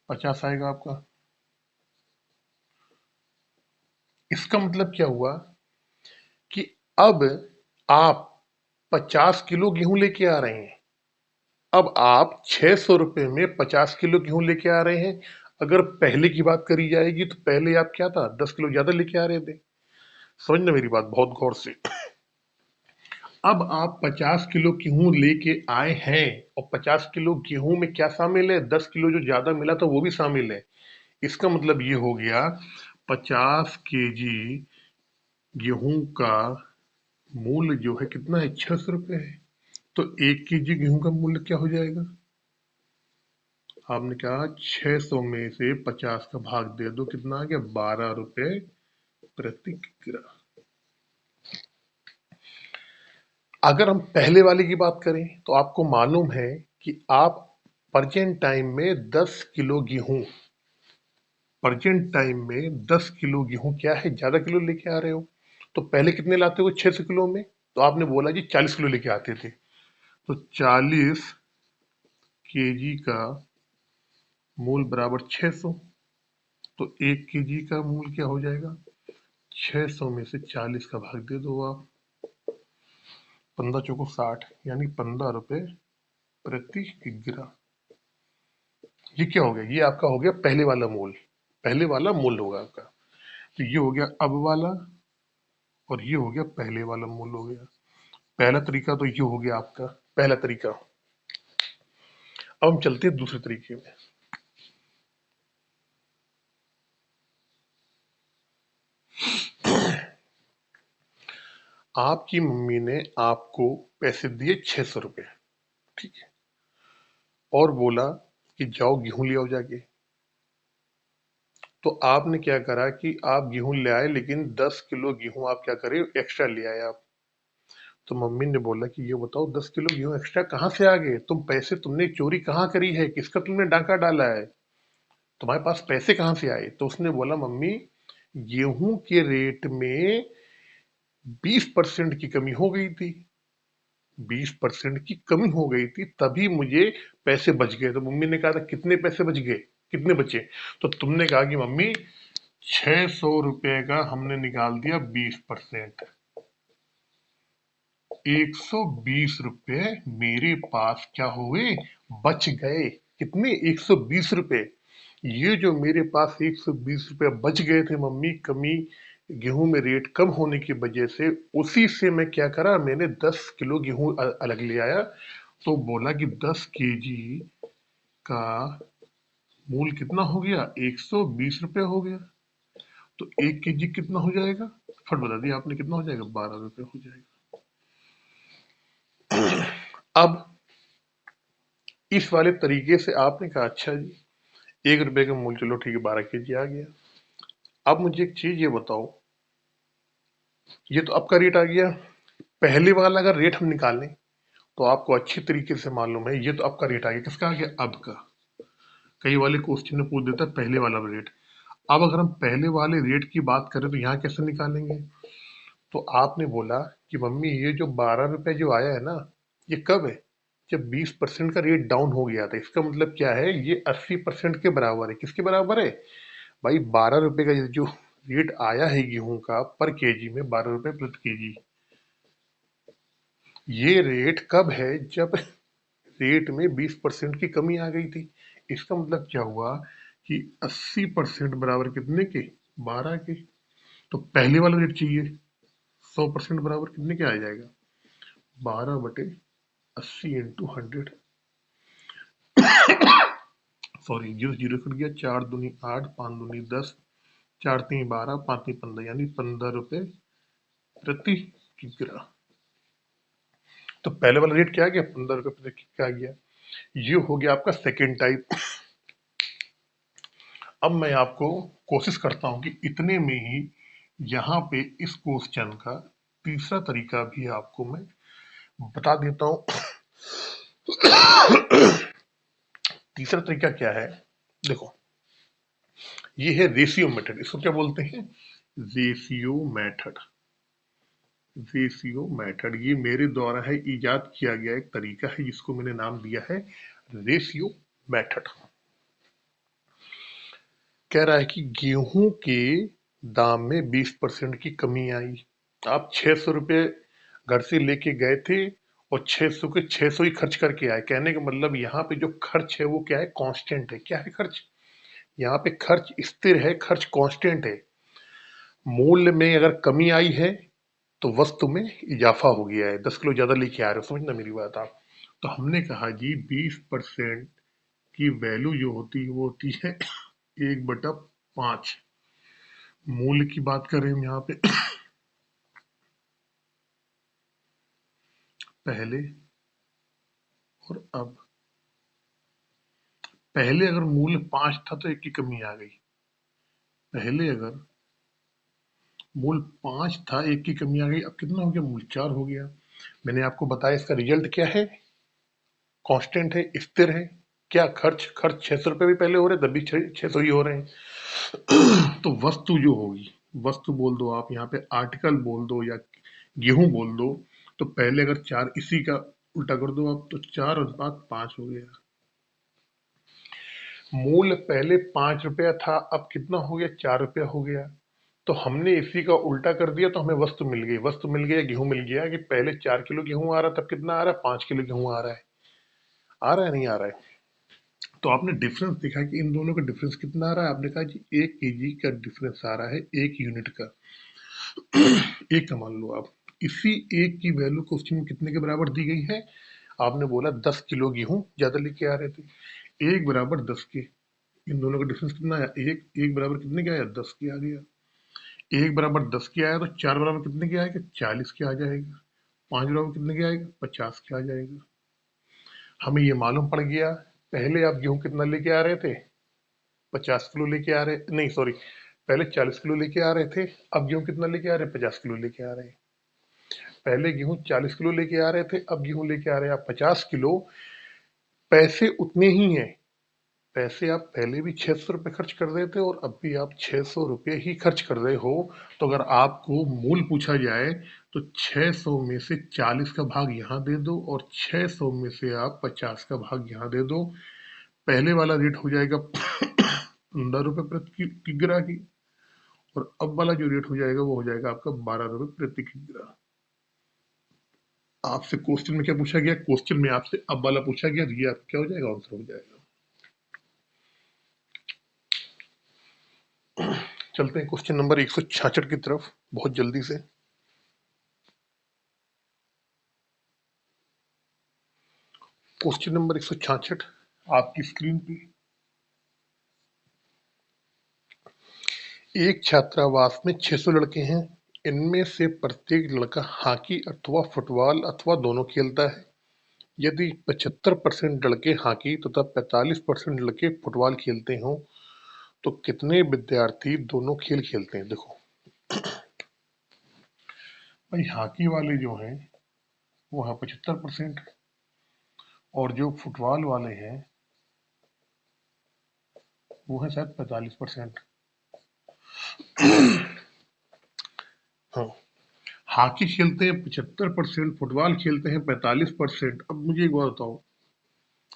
50 आएगा आपका। इसका मतलब क्या हुआ कि अब आप 50 किलो गेहूं लेके आ रहे हैं। अब आप 600 रुपये में 50 किलो गेहूं लेके आ रहे हैं। अगर पहले की बात करी जाएगी तो पहले आप क्या था, 10 किलो ज्यादा लेके आ रहे थे। समझना मेरी बात बहुत गौर से। अब आप 50 किलो गेहूं लेके आए हैं, और 50 किलो गेहूं में क्या शामिल है? 10 किलो जो ज्यादा मिला था वो भी शामिल है। इसका मतलब ये हो गया 50 केजी गेहूं का मूल्य जो है कितना है? 600 रुपये है। तो 1 केजी गेहूं का मूल्य क्या हो जाएगा? आपने कहा 600 में से 50 का भाग दे दो, कितना आ गया? 12 रुपए प्रति किलो। अगर हम पहले वाले की बात करें तो आपको मालूम है कि आप प्रेजेंट टाइम में 10 किलो क्या है, ज्यादा किलो लेके आ रहे हो। तो पहले कितने लाते हो 600 किलो में? तो आपने बोला जी 40 किलो लेके आते थे। तो 40 केजी का मूल बराबर 600। तो 1 केजी का मूल क्या हो जाएगा? 600 में से 40 का भाग दे दो आप, 15 चौको 60, यानी 15 रुपए प्रति किग्रा। ये क्या हो गया? ये आपका हो गया पहले वाला मूल, पहले वाला मूल होगा आपका। तो ये हो गया अब वाला, और ये हो गया पहले वाला मूल हो गया। पहला तरीका तो ये हो गया आपका पहला तरीका। अब हम चलते हैं दूसरे तरीके में। आपकी मम्मी ने आपको पैसे दिए 600 रुपये, ठीक है, और बोला कि जाओ गेहूं ले आओ जाके। तो आपने क्या करा कि आप गेहूं ले आए, लेकिन 10 किलो गेहूं आप क्या करे, एक्स्ट्रा ले आए आप। तो मम्मी ने बोला कि ये बताओ 10 किलो गेहूं एक्स्ट्रा कहाँ से आ गए? तुम पैसे तुमने चोरी कहाँ करी है? किसका तुमने डाका डाला है? तुम्हारे पास पैसे कहाँ से आए? तो उसने बोला मम्मी, गेहूं के रेट में 20% की कमी हो गई थी। 20% की कमी हो गई थी, तभी मुझे पैसे बच गए। तो मम्मी ने कहा था कितने पैसे बच गए, कितने बचे? तो तुमने कहा कि मम्मी 600 रुपए का हमने निकाल दिया 20%, 120 रुपए मेरे पास क्या हुए, बच गए। कितने? 120 रुपए। ये जो मेरे पास 120 रुपए बच गए थे मम्मी, कमी गेहूं में रेट कम होने की वजह से, उसी से मैं क्या करा, मैंने 10 किलो गेहूं अलग ले आया। तो बोला कि 10 केजी का मूल कितना हो गया, 120 रुपए हो गया। तो 1 केजी कितना हो जाएगा, फट बता दिया आपने, कितना हो जाएगा, 12 रुपए हो जाएगा। अब इस वाले तरीके से आपने कहा अच्छा जी 1 रुपए का मूल, चलो ठीक है 12 केजी आ गया। अब मुझे एक चीज ये बताओ, ये तो आपका रेट आ गया। पहले वाला अगर रेट हम निकालें तो आपको अच्छी तरीके से मालूम है, ये तो आपका रेट आ गया, किसका आ गया, अब का। कई वाले क्वेश्चन में पूछ देता है पहले वाला रेट। अब अगर हम पहले वाले रेट की बात करें तो यहाँ कैसे निकालेंगे? तो आपने बोला कि मम्मी ये जो 12 रुपए जो आया है ना, ये कब है, जब 20% का रेट डाउन हो गया था। इसका मतलब क्या है, ये 80% के बराबर है। किसके बराबर है भाई, 12 रुपए का ये जो रेट आया है गेहूं का पर केजी में, 12 रुपए प्रति केजी। ये रेट कब है, जब रेट में 20% की कमी आ गई थी। इसका मतलब क्या हुआ कि 80% बराबर कितने के, 12 के। तो पहले वाला रेट चाहिए, 100% बराबर कितने के आ जाएगा, 12/80 into 100। Sorry, zero zero cut गया, 4 दूनी 8, 5 दूनी 10, 4 3 12, 5 3 15, यानी 15 रुपए प्रति किग्रा। तो पहले वाला रेट क्या आ गया, 15 रुपए प्रति किग्रा आ गया। ये हो गया आपका सेकेंड टाइप। अब मैं आपको कोशिश करता हूं कि इतने में ही यहाँ पे इस क्वेश्चन का तीसरा तरीका भी आपको मैं बता देता हूं। तीसरा तरीका क्या है, देखो, ये है रेशियो मेथड। इसको क्या बोलते हैं, रेशियो मेथड। रेशियो मेथड ये मेरे द्वारा है इजाद किया गया एक तरीका है, जिसको मैंने नाम दिया है रेशियो मेथड। कह रहा है कि गेहूं के दाम में 20% की कमी आई। आप 600 रुपये घर से लेके गए थे और 600 के 600 ही खर्च करके आए। कहने का मतलब यहाँ पे जो खर्च है वो क्या है, कांस्टेंट है। क्या है खर्च, यहाँ पे खर्च स्थिर है, खर्च कांस्टेंट है। मूल्य में अगर कमी आई है तो वस्तु में इजाफा हो गया है, 10 किलो ज्यादा लेके आ रहे हो, समझना मेरी बात आप। तो हमने कहा जी 20% की वैल्यू जो होती है वो होती है 1/5। मूल्य की बात करें हम यहाँ पे पहले और अब। पहले अगर मूल्य 5 था तो 1 की कमी आ गई। पहले अगर मूल्य 5 था, 1 की कमी आ गई, अब कितना हो गया, मूल्य 4 हो गया। मैंने आपको बताया इसका रिजल्ट क्या है, कांस्टेंट है, स्थिर है। क्या खर्च, खर्च 600 रुपये भी पहले हो रहे, तब भी 600 ही हो रहे हैं। तो वस्तु जो होगी, वस्तु बोल दो आप यहाँ पे, आर्टिकल बोल दो या गेहूं बोल दो, तो पहले अगर 4, इसी का उल्टा कर दो आप, तो 4/5 हो गया। मूल्य पहले 5 रुपया था, अब कितना हो गया, 4 रुपया हो गया। तो हमने इसी का उल्टा कर दिया तो हमें वस्तु मिल गई। वस्तु मिल गया, गेहूं मिल गया, कि पहले 4 किलो गेहूं आ रहा, तब कितना आ रहा है, 5 किलो गेहूं आ रहा है। आ रहा है नहीं आ रहा है? तो आपने डिफरेंस देखा कि इन दोनों का डिफरेंस कितना आ रहा है। आपने कहा जी 1 केजी का डिफरेंस आ रहा है, 1 यूनिट का। एक का मान लो आप, इसी एक की वैल्यू क्वेश्चन में कितने के बराबर दी गई है, आपने बोला 10 किलो गेहूं ज्यादा लेके आ रहे थे। 1/10 के, इन दोनों का डिफरेंस कितना आया, एक। एक बराबर कितने के आया, 10 के आ गया। 1/10 के आया तो 4 बराबर कितने के आएगा, 40 के आ जाएगा। 5 बराबर कितने के आएगा, 50 के आ जाएगा। हमें ये मालूम पड़ गया, पहले आप गेहूं कितना लेके आ रहे थे, 50 किलो लेके आ रहे, नहीं सॉरी, पहले 40 किलो लेके आ रहे थे, अब गेहूं कितना लेके आ रहे हैं, 50 किलो लेके आ रहे हैं। पहले गेहूं 40 किलो लेके आ रहे थे, अब गेहूं लेके आ रहे हैं आप 50 किलो। पैसे उतने ही हैं, पैसे आप पहले भी 600 रुपये खर्च कर रहे थे और अब भी आप 600 रुपये ही खर्च कर रहे हो। तो अगर आपको मूल पूछा जाए तो 600 में से 40 का भाग यहाँ दे दो और 600 में से आप 50 का भाग यहाँ दे दो। पहले वाला रेट हो जाएगा 15 रुपये प्रति किग्रा की, और अब वाला जो रेट हो जाएगा वो हो जाएगा आपका 12 रुपये प्रति किग्रा। आपसे क्वेश्चन में क्या पूछा गया? क्वेश्चन में आपसे अब वाला पूछा गया, तो ये आपका क्या हो जाएगा? आंसर हो जाएगा। चलते हैं क्वेश्चन नंबर 166 की तरफ बहुत जल्दी से। क्वेश्चन नंबर 166 आपकी स्क्रीन पे। एक छात्रावास में 600 लड़के हैं। इनमें से प्रत्येक लड़का हॉकी अथवा फुटबॉल अथवा दोनों खेलता है। यदि 75% लड़के हॉकी तथा 45% लड़के फुटबॉल खेलते हों तो कितने विद्यार्थी दोनों खेल खेलते हैं? देखो भाई, हॉकी वाले जो हैं वो है 75%, और जो फुटबॉल वाले हैं वो है शायद 45%। हाँ, हॉकी खेलते हैं 75%, फुटबॉल खेलते हैं 45%। अब मुझे एक बात बताओ,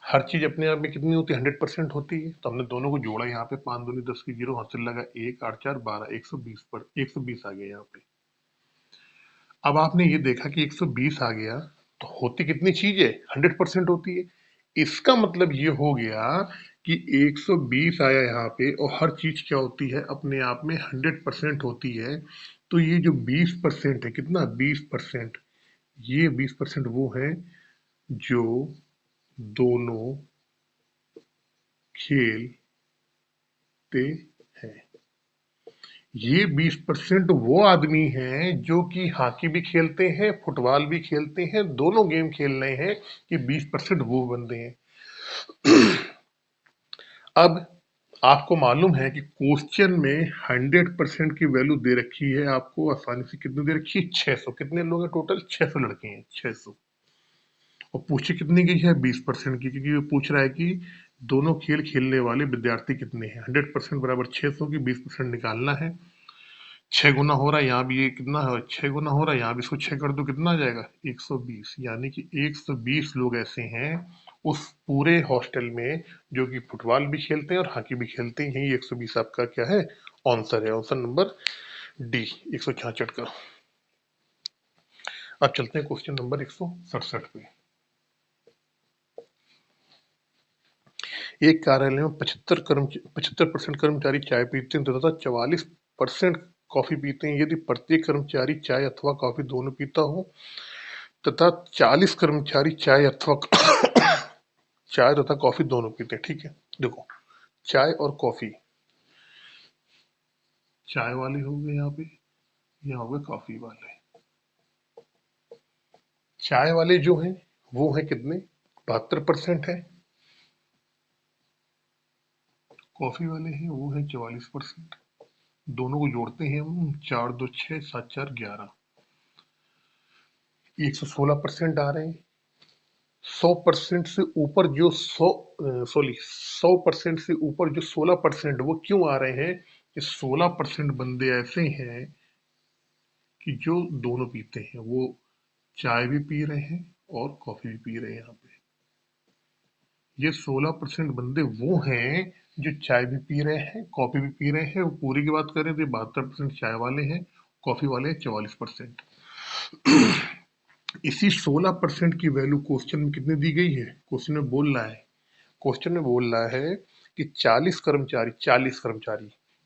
हर चीज अपने आप में कितनी होती है? 100% होती है। तो हमने दोनों को जोड़ा, यहाँ पे 5 दूनी 10 की 0, हासिल लगा 1 8 4 12, 120 पर 120 आ गया यहाँ पे। अब आपने ये देखा कि 120 आ गया, तो होती कितनी चीज है? 100% होती है। इसका मतलब ये हो गया कि 120 आया यहाँ पे, और हर चीज क्या होती है? अपने आप में 100% होती है। तो ये जो 20% है, कितना? 20%। ये 20% वो है जो दोनों खेलते हैं। ये 20% वो आदमी हैं जो कि हॉकी भी खेलते हैं, फुटबॉल भी खेलते हैं, दोनों गेम खेल रहे हैं। ये 20% वो बंदे हैं। अब आपको मालूम है कि क्वेश्चन में 100% की वैल्यू दे रखी है आपको आसानी से। कितनी दे रखी है? 600। कितने लोग हैं टोटल? 600 लड़के हैं, 600। और पूछी कितनी गई है? 20% की, क्योंकि वो पूछ रहा है कि दोनों खेल खेलने वाले विद्यार्थी कितने हैं। 100% बराबर 600 की 20% निकालना है। 6 गुना हो रहा है, यहाँ भी ये कितना है? 6 गुना हो रहा है, यहाँ भी इसको 6 कर दो, कितना आ जाएगा? 120। यानी कि 120 लोग ऐसे हैं उस पूरे हॉस्टल में जो कि फुटबॉल भी खेलते हैं और हॉकी भी खेलते हैं। यही 120 आपका क्या है? आंसर है। आंसर नंबर डी 166 का। अब चलते हैं क्वेश्चन नंबर 167 पे। एक कार्यालय में 75% कर्मचारी चाय पीते हैं तथा 44% कॉफी पीते हैं। यदि प्रत्येक कर्मचारी चाय अथवा कॉफी दोनों पीता हो तथा 40 कर्मचारी चाय अथवा चाय तथा कॉफी दोनों पीते हैं, ठीक है। देखो, चाय और कॉफी, चाय वाले हो गए यहाँ पे, यहाँ हो गए कॉफी वाले। चाय वाले जो हैं वो हैं कितने? 72% है। कॉफी वाले हैं वो है 44%। दोनों को जोड़ते हैं हम, 4 2 6 7 4 11, 116% आ रहे हैं। 100% से ऊपर जो 100% से ऊपर जो 16%, वो क्यों आ रहे हैं? कि 16% बंदे ऐसे हैं कि जो दोनों पीते हैं। वो चाय भी पी रहे हैं और कॉफी भी पी रहे हैं। यहाँ पे ये 16% बंदे वो हैं जो चाय भी पी रहे हैं, कॉफी भी पी रहे हैं। वो पूरी की बात करें तो 72% चाय वाले हैं, कॉफी वाले 44%। इसी 16% की वैल्यू क्वेश्चन में कितनी दी गई है? क्वेश्चन में बोल रहा है, क्वेश्चन में बोल रहा है कि 40 कर्मचारी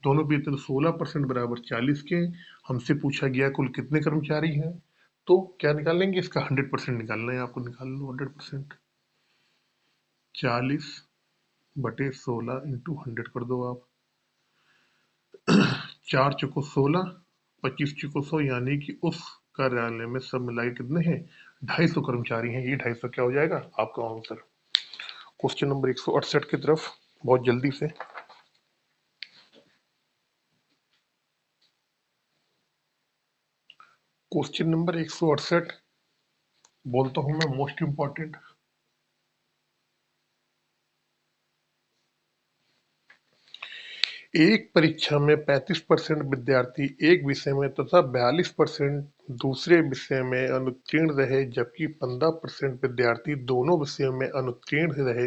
दोनों पीते हैं। तो 16% बराबर 40 के। हमसे पूछा गया कुल कितने कर्मचारी हैं, तो क्या निकालेंगे? इसका 100% निकालना है आपको। निकाल लो 100%। 40/16 इंटू 100 कर दो आप। 4 चौको 16, 25 चौको 100, यानी कि उस कार्यालय में सब मिला के कितने हैं? 250 कर्मचारी हैं। ये 250 क्या हो जाएगा आपका आंसर? क्वेश्चन नंबर 168 की तरफ बहुत जल्दी से। क्वेश्चन नंबर 168 बोलता हूं मैं मोस्ट इंपॉर्टेंट। एक परीक्षा में 35% विद्यार्थी एक विषय में तथा 42% दूसरे विषय में अनुत्तीर्ण रहे, जबकि 15% विद्यार्थी दोनों विषयों में अनुत्तीर्ण रहे।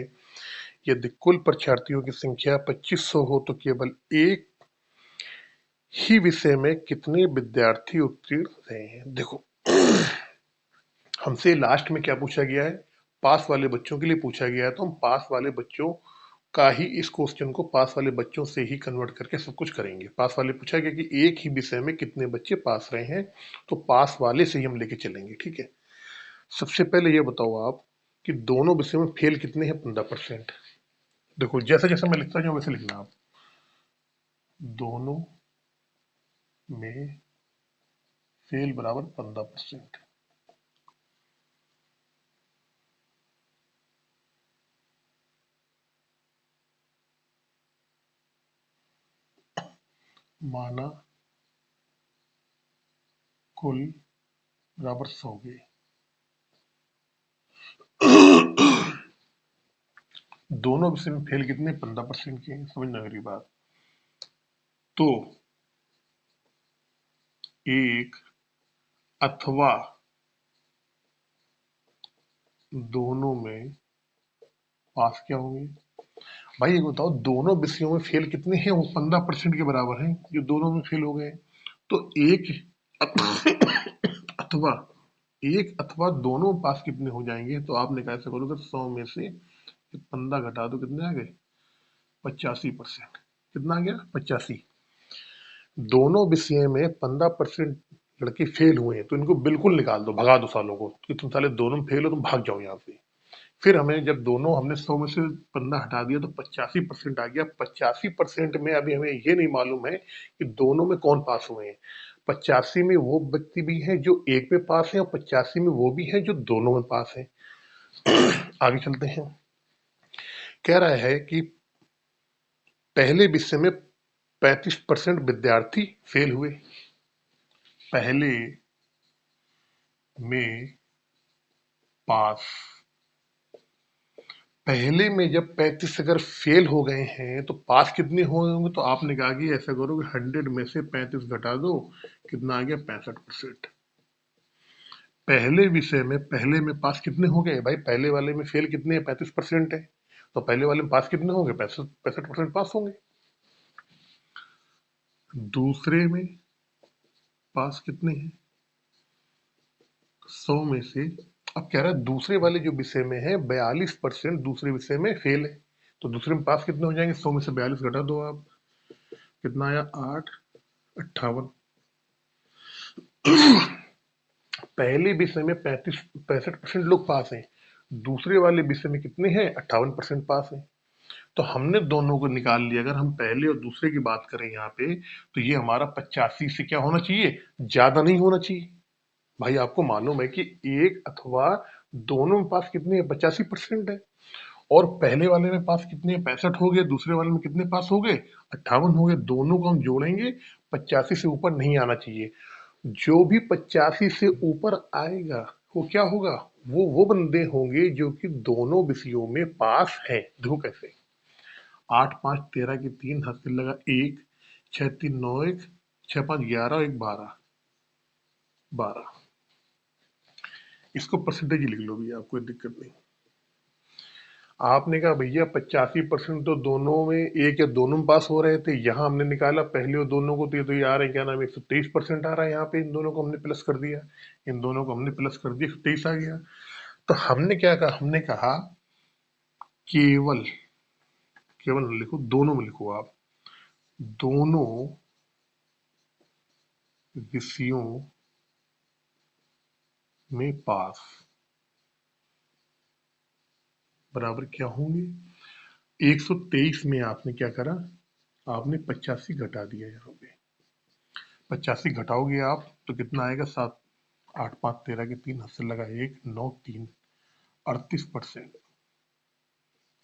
यदि कुल परीक्षार्थियों की संख्या 2500 हो तो केवल एक ही विषय में कितने विद्यार्थी उत्तीर्ण रहे हैं। देखो, हमसे लास्ट में क्या पूछा गया है, पास वाले बच्चों के लिए पूछा गया है, तो हम पास वाले बच्चों का ही इस क्वेश्चन को पास वाले बच्चों से ही कन्वर्ट करके सब कुछ करेंगे। पास वाले पूछा गया कि एक ही विषय में कितने बच्चे पास रहे हैं, तो पास वाले से ही हम लेके चलेंगे। ठीक है, सबसे पहले ये बताओ आप कि दोनों विषयों में फेल कितने हैं, 15%। देखो, जैसे जैसे मैं लिखता जाऊं वैसे लिखना आप। दोनों में फेल बराबर 15%। माना कुल बराबर 100 के। दोनों विषय में फेल कितने, 15% के। समझना मेरी बात। तो एक अथवा दोनों में पास क्या होंगे। भाई ये बताओ, दोनों विषयों में फेल कितने हैं, वो 15% के बराबर हैं जो दोनों में फेल हो गए। तो एक अथवा एक अथवा दोनों पास कितने हो जाएंगे, तो आपने कैसे करोगे, 100 में से 15 घटा दो, कितने आ गए, 85%। कितना आ गया, 85। दोनों विषय में 15% लड़के फेल हुए हैं, तो इनको बिल्कुल निकाल दो, भगा दो सालों को कि तुम साले दोनों में फेल हो, तुम भाग जाओ यहाँ से। फिर हमें जब दोनों हमने 100 में से 15 हटा दिया तो 85% आ गया। 85% में अभी हमें ये नहीं मालूम है कि दोनों में कौन पास हुए हैं। 85 में वो व्यक्ति भी है जो एक में पास है और 85 में वो भी है जो दोनों में पास है। आगे चलते हैं। कह रहा है कि पहले विषय में 35% विद्यार्थी फेल हुए। पहले में पास, पहले में जब 35 अगर फेल हो गए हैं तो पास कितने होंगे, तो आपने कहा कि ऐसा करो कि 100 में से 35 घटा दो, कितना आ गया, 65%। पहले विषय में पहले में पास कितने हो गए, भाई पहले वाले में फेल कितने हैं, 35% है, तो पहले वाले में पास कितने होंगे, 65% पास होंगे। दूसरे में पास कितने हैं, 100 में से, अब कह रहा है दूसरे वाले जो विषय में है 42% दूसरे विषय में फेल है, तो दूसरे में पास कितने हो जाएंगे, 100 में से 42 घटा दो आप, कितना आया, 8, 58। पहले विषय में 65% लोग पास हैं, दूसरे वाले विषय में कितने हैं, 58% पास हैं। तो हमने दोनों को निकाल लिया। अगर हम पहले और दूसरे की बात करें यहाँ पे, तो ये हमारा 85 से क्या होना चाहिए, ज्यादा नहीं होना चाहिए। भाई आपको मालूम है कि एक अथवा दोनों में पास कितने हैं, 85% है। और पहले वाले में पास कितने, 65 हो गए, दूसरे वाले में कितने पास हो गए, 58 हो गए। दोनों को हम जोड़ेंगे, 85 से ऊपर नहीं आना चाहिए। जो भी 85 से ऊपर आएगा वो क्या होगा, वो बंदे होंगे जो कि दोनों विषयों में पास हैं। देखो कैसे, 8 5 13 की 3, हाथ से लगा 1, 6 3 9 1, 6 5 11, 1 12, 12। इसको परसेंटेज लिख लो भैया, आपको कोई दिक्कत नहीं। आपने कहा भैया 85% तो दोनों में, एक या दोनों में पास हो रहे थे, यहाँ हमने निकाला पहले और दोनों को, तो ये आ रहे हैं, क्या नाम है, 123% आ रहा है यहाँ पे। इन दोनों को हमने प्लस कर दिया, इन दोनों को हमने प्लस कर दिया, 123 आ गया। तो हमने क्या कहा, हमने कहा केवल, केवल लिखो, दोनों में लिखो आप, दोनों विषयों में पास बराबर क्या होंगे। 123 में आपने क्या करा, आपने 85 घटा दिया। यहाँ पे 85 घटाओगे आप तो कितना आएगा, 7 8 5 13 की 3, हाथ से लगा 1 9 3, 38%।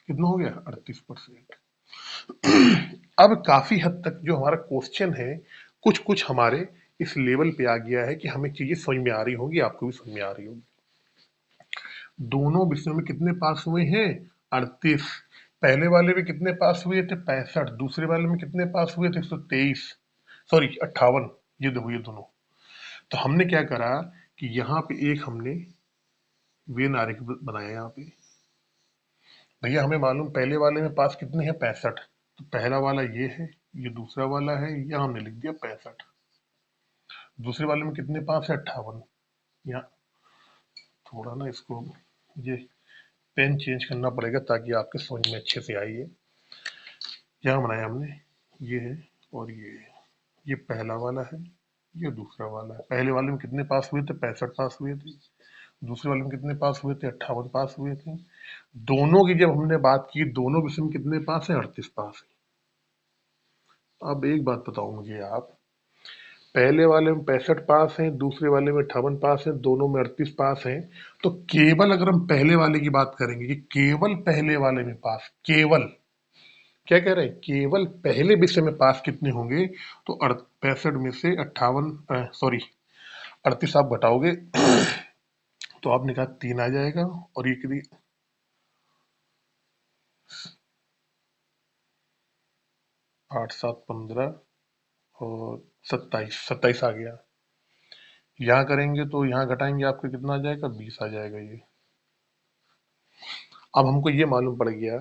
कितना हो गया, 38%। अब काफी हद तक जो हमारा क्वेश्चन है, कुछ कुछ हमारे इस लेवल पे आ गया है कि हमें चीजें समझ में आ रही होंगी, आपको भी समझ में आ रही होगी। दोनों विषयों में कितने पास हुए हैं, 38। पहले वाले में कितने पास हुए थे? 65। दूसरे वाले में कितने पास हुए थे? 123, सॉरी 58। ये देखो ये दोनों। तो हमने क्या करा कि यहाँ पे एक हमने वेन आरेख बनाया यहाँ पे। भैया हमें मालूम पहले वाले में पास कितने हैं? 65। तो पहला वाला ये है, ये दूसरा वाला है, यहाँ हमने लिख दिया 65। दूसरे वाले में कितने पास है? 58। यहाँ थोड़ा ना इसको ये पेन चेंज करना पड़ेगा ताकि आपके समझ में अच्छे से आइए। यहाँ बनाया हमने, ये है और ये है। ये पहला वाला है, ये दूसरा वाला है। पहले वाले में कितने पास हुए थे? 65 पास हुए थे। दूसरे वाले में कितने पास हुए थे? 58 पास हुए थे। दोनों की जब हमने बात की, दोनों विषय में कितने पास है? 38 पास है। अब एक बात बताओ मुझे आप, पहले वाले में 65 पास हैं, दूसरे वाले में 58 पास हैं, दोनों में 38 पास हैं। तो केवल अगर हम पहले वाले की बात करेंगे कि केवल पहले वाले में पास, केवल क्या कह रहे हैं? केवल पहले विषय में पास कितने होंगे? तो 65 में से 58, सॉरी 38 आप घटाओगे तो आपने कहा 3 आ जाएगा, और ये कितनी 8 7 15 और 27 आ गया। यहाँ करेंगे तो यहाँ घटाएंगे आपके कितना आ जाएगा? 20 आ जाएगा ये। अब हमको ये मालूम पड़ गया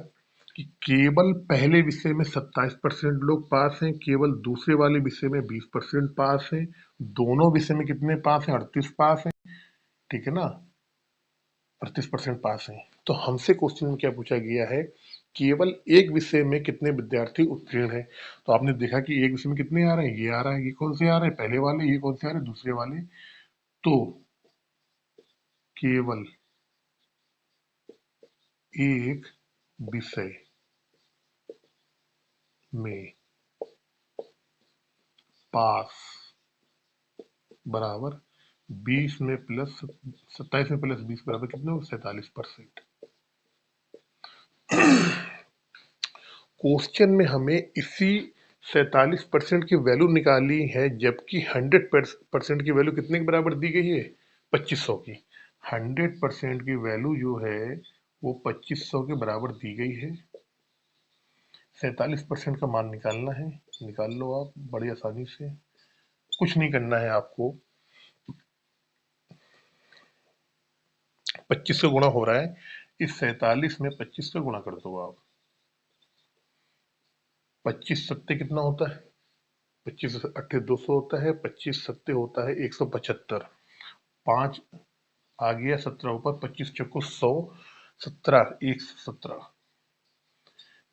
कि केवल पहले विषय में 27% लोग पास हैं, केवल दूसरे वाले विषय में 20% पास हैं, दोनों विषय में कितने पास हैं? 38 पास हैं, ठीक है ना? 38% पास हैं। तो हमसे क्वेश्चन में क्या पूछा गया है? केवल एक विषय में कितने विद्यार्थी उत्तीर्ण हैं? तो आपने देखा कि एक विषय में कितने आ रहे हैं? ये आ रहा है। ये कौन से आ रहे हैं? पहले वाले। ये कौन से आ रहे हैं? दूसरे वाले। तो केवल एक विषय में पास बराबर 20 में प्लस 27 में प्लस 20 बराबर कितने हो? 47%। क्वेश्चन में हमें इसी 47% की वैल्यू निकाली है, जबकि 100% की वैल्यू कितने के बराबर दी गई है? 2500 की। 100% की वैल्यू जो है वो 2500 के बराबर दी गई है। 47% का मान निकालना है। निकाल लो आप बड़ी आसानी से, कुछ नहीं करना है आपको। 25 का गुणा हो रहा है, इस 47 में 25 का गुणा कर दो आप। 25 सत्ते कितना होता है? 25 अट्ठे 200 होता है, 25 सत्ते होता है 175। 5 आ गया, 17 ऊपर, 25 चौको 100, 17 117,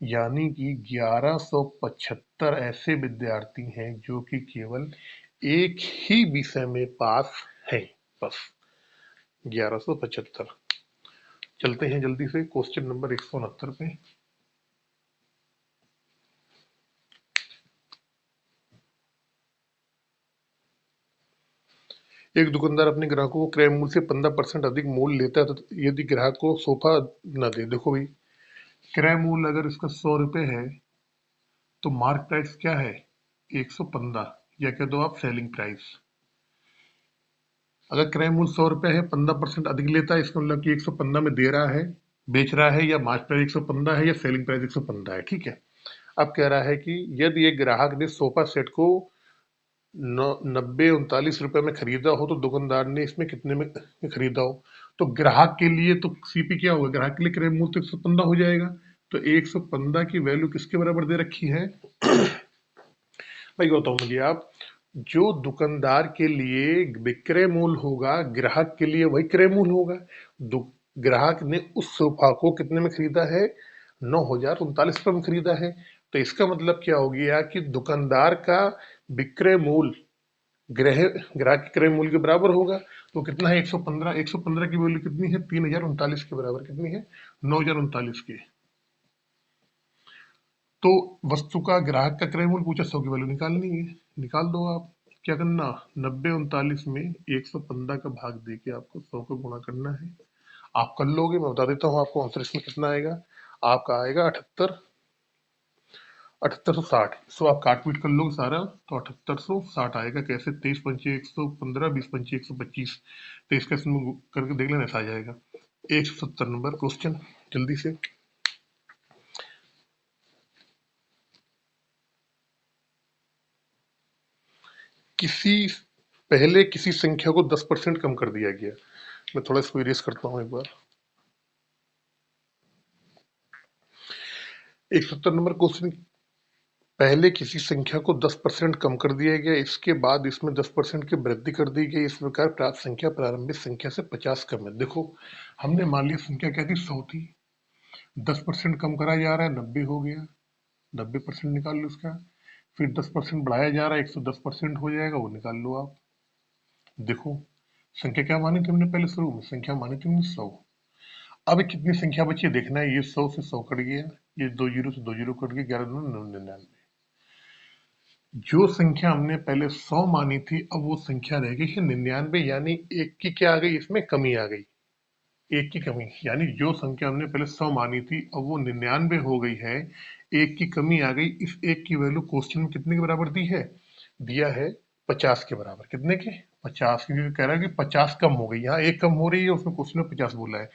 यानी कि 1175 ऐसे विद्यार्थी हैं जो कि केवल एक ही विषय में पास हैं, बस 1175। चलते हैं जल्दी से क्वेश्चन नंबर 169 पे। एक दुकानदार अपने ग्राहकों को क्रय मूल्य से 15% अधिक मूल्य लेता है, तो यदि ग्राहक को सोफा न दे। देखो भाई, क्रय मूल्य अगर इसका 100 रुपये है तो मार्क प्राइस क्या है? 115, या कह दो आप सेलिंग प्राइस। अगर क्रय मूल्य 100 रुपये है, 15% अधिक लेता है, इसका मतलब कि 115 में दे रहा है, बेच रहा है, या मार्क प्राइस 115 है या सेलिंग प्राइस 115 है, ठीक है। अब कह रहा है कि यदि एक ग्राहक ने सोफा सेट को 90-39 रुपए में खरीदा हो, तो दुकानदार ने इसमें कितने में खरीदा हो? तो ग्राहक के लिए तो सीपी क्या होगा? ग्राहक के लिए क्रय मूल्य तो 115 हो जाएगा। तो 115 की वैल्यू किसके बराबर दे रखी है? भाई बताओ मुझे आप, जो दुकानदार के लिए विक्रय मूल्य होगा, ग्राहक के लिए वही क्रय मूल्य होगा। ग्राहक ने उस सोफा को कितने में खरीदा है? 9,039 में खरीदा है। तो इसका मतलब क्या हो गया कि दुकानदार का विक्रय मूल्य ग्राहक के क्रय मूल्य के बराबर होगा। तो कितना है? 115। 115 की वैल्यू कितनी है? 3,039 के बराबर। कितनी है? 9,039 की। तो वस्तु का ग्राहक का क्रय मूल्य पूछा, 100 की वैल्यू निकालनी है। निकाल दो आप। क्या करना? 90-39 में 115 का भाग दे के आपको 100 को गुणा करना है। आप कर लोगे, मैं बता देता हूँ आपको आंसर इसमें कितना आएगा। आपका आएगा 78, 7860। सो आप काट पीट कर लोगे सारा, तो 7860 आएगा। कैसे? 23 पंचे 115, 20 पंचे 125। तो इसका इसमें करके देख लेना, ऐसा आ जाएगा। 170 नंबर क्वेश्चन, जल्दी से। किसी पहले किसी संख्या को 10% कम कर दिया गया। मैं थोड़ा इसको इरेज करता हूं एक बार। 170 नंबर क्वेश्चन, पहले किसी संख्या को 10% कम कर दिया गया, इसके बाद इसमें 10% की वृद्धि कर दी गई, इस प्रकार प्राप्त संख्या प्रारंभिक संख्या से 50 कम है। देखो, हमने मान लिया संख्या क्या थी, 100 थी, 10% कम करा जा रहा है, 90 हो गया, 90% निकाल लो उसका। फिर 10% बढ़ाया जा रहा है, 110% हो जाएगा, वो निकाल लो आप। देखो, संख्या क्या मानी थी हमने पहले शुरू में, संख्या मानी थी हमने 100। अब कितनी संख्या बची है देखना है, ये 100 से 100 कट गया, ये 2 जीरो से 2 जीरो कट गया, 11 दूनी 99। जो संख्या हमने पहले 100 मानी थी, अब वो संख्या रह गई है 99, यानी एक की क्या आ गई, इसमें कमी आ गई, एक की कमी, यानी जो संख्या हमने पहले 100 मानी थी, अब वो 99 हो गई है, एक की कमी आ गई। इस एक की वैल्यू क्वेश्चन में कितने के बराबर दी है, दिया है 50 के बराबर। कितने के, 50 की, क्योंकि कह रहा है कि 50 कम हो गई, यहाँ एक कम हो रही है, उसमें क्वेश्चन में 50 बोला है।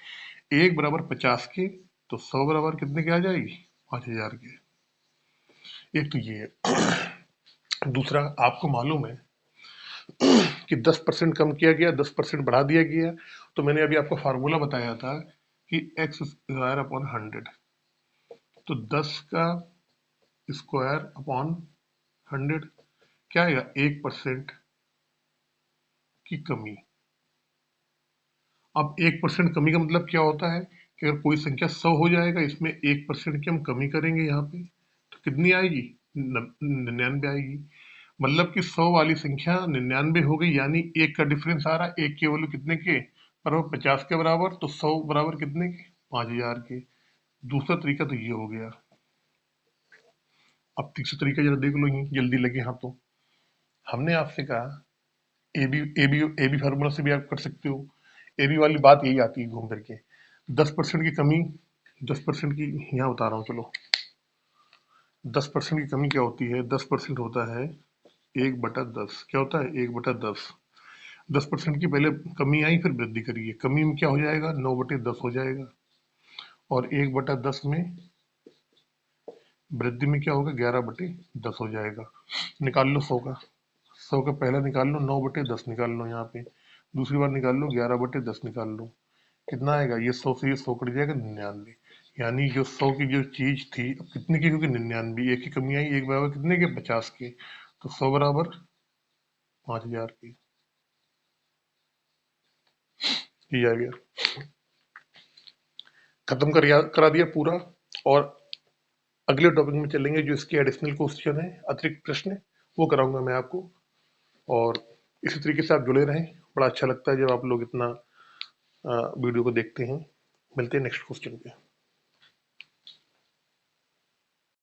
एक बराबर 50 के, तो 100 बराबर कितने के आ जाएगी, 5000 के। एक तो ये है। दूसरा, आपको मालूम है कि 10% कम किया गया, 10% बढ़ा दिया गया, तो मैंने अभी आपको फार्मूला बताया था कि एक्स स्क्वायर अपॉन 100, तो 10 का स्क्वायर अपॉन 100 क्या आएगा, 1% की कमी। अब 1% कमी का मतलब क्या होता है कि अगर कोई संख्या 100 हो जाएगा, इसमें 1% की हम कमी करेंगे यहाँ पे, तो कितनी आएगी, 99 आएगी। मतलब कि 100 वाली संख्या 99 हो गई, यानी एक का डिफरेंस आ रहा है, एक के वैल्यू कितने के बराबर, 50 के बराबर, तो 100 बराबर कितने के, 5000 के। दूसरा तरीका तो ये हो गया। अब तीसरा तरीका जरा देख लो, ये जल्दी लगे हाथों। हमने आपसे कहा A B, A B formula से भी आप कर सकते हो। ए बी वाली बात यही आती है घूम करके, 10% की कमी, 10% की यहाँ बता रहा हूँ, चलो। 10% की कमी क्या होती है, 10% होता है 1/10। क्या होता है, 1/10। 10% की पहले कमी आई, फिर वृद्धि करिए, कमी में क्या हो जाएगा, 9/10 हो जाएगा, और 1/10 में वृद्धि में क्या होगा, 11/10 हो जाएगा। निकाल लो 100 का, 100 का पहला निकाल लो, 9/10 निकाल लो यहाँ पे, दूसरी बार निकाल लो, 11/10 निकाल लो, कितना आएगा, ये 100 से ये 100 कट जाएगा, 99। यानी जो 100 की जो चीज थी, अब कितने की, क्योंकि 99, एक की कमी आई, एक बराबर कितने के, 50 के, तो 100 बराबर 5000 की। ये आ गया, खत्म करा दिया पूरा। और अगले टॉपिक में चलेंगे, जो इसके एडिशनल क्वेश्चन है, अतिरिक्त प्रश्न, वो कराऊंगा मैं आपको। और इसी तरीके से आप जुड़े रहें, बड़ा अच्छा लगता है जब आप लोग इतना वीडियो को देखते हैं। मिलते हैं नेक्स्ट क्वेश्चन पे।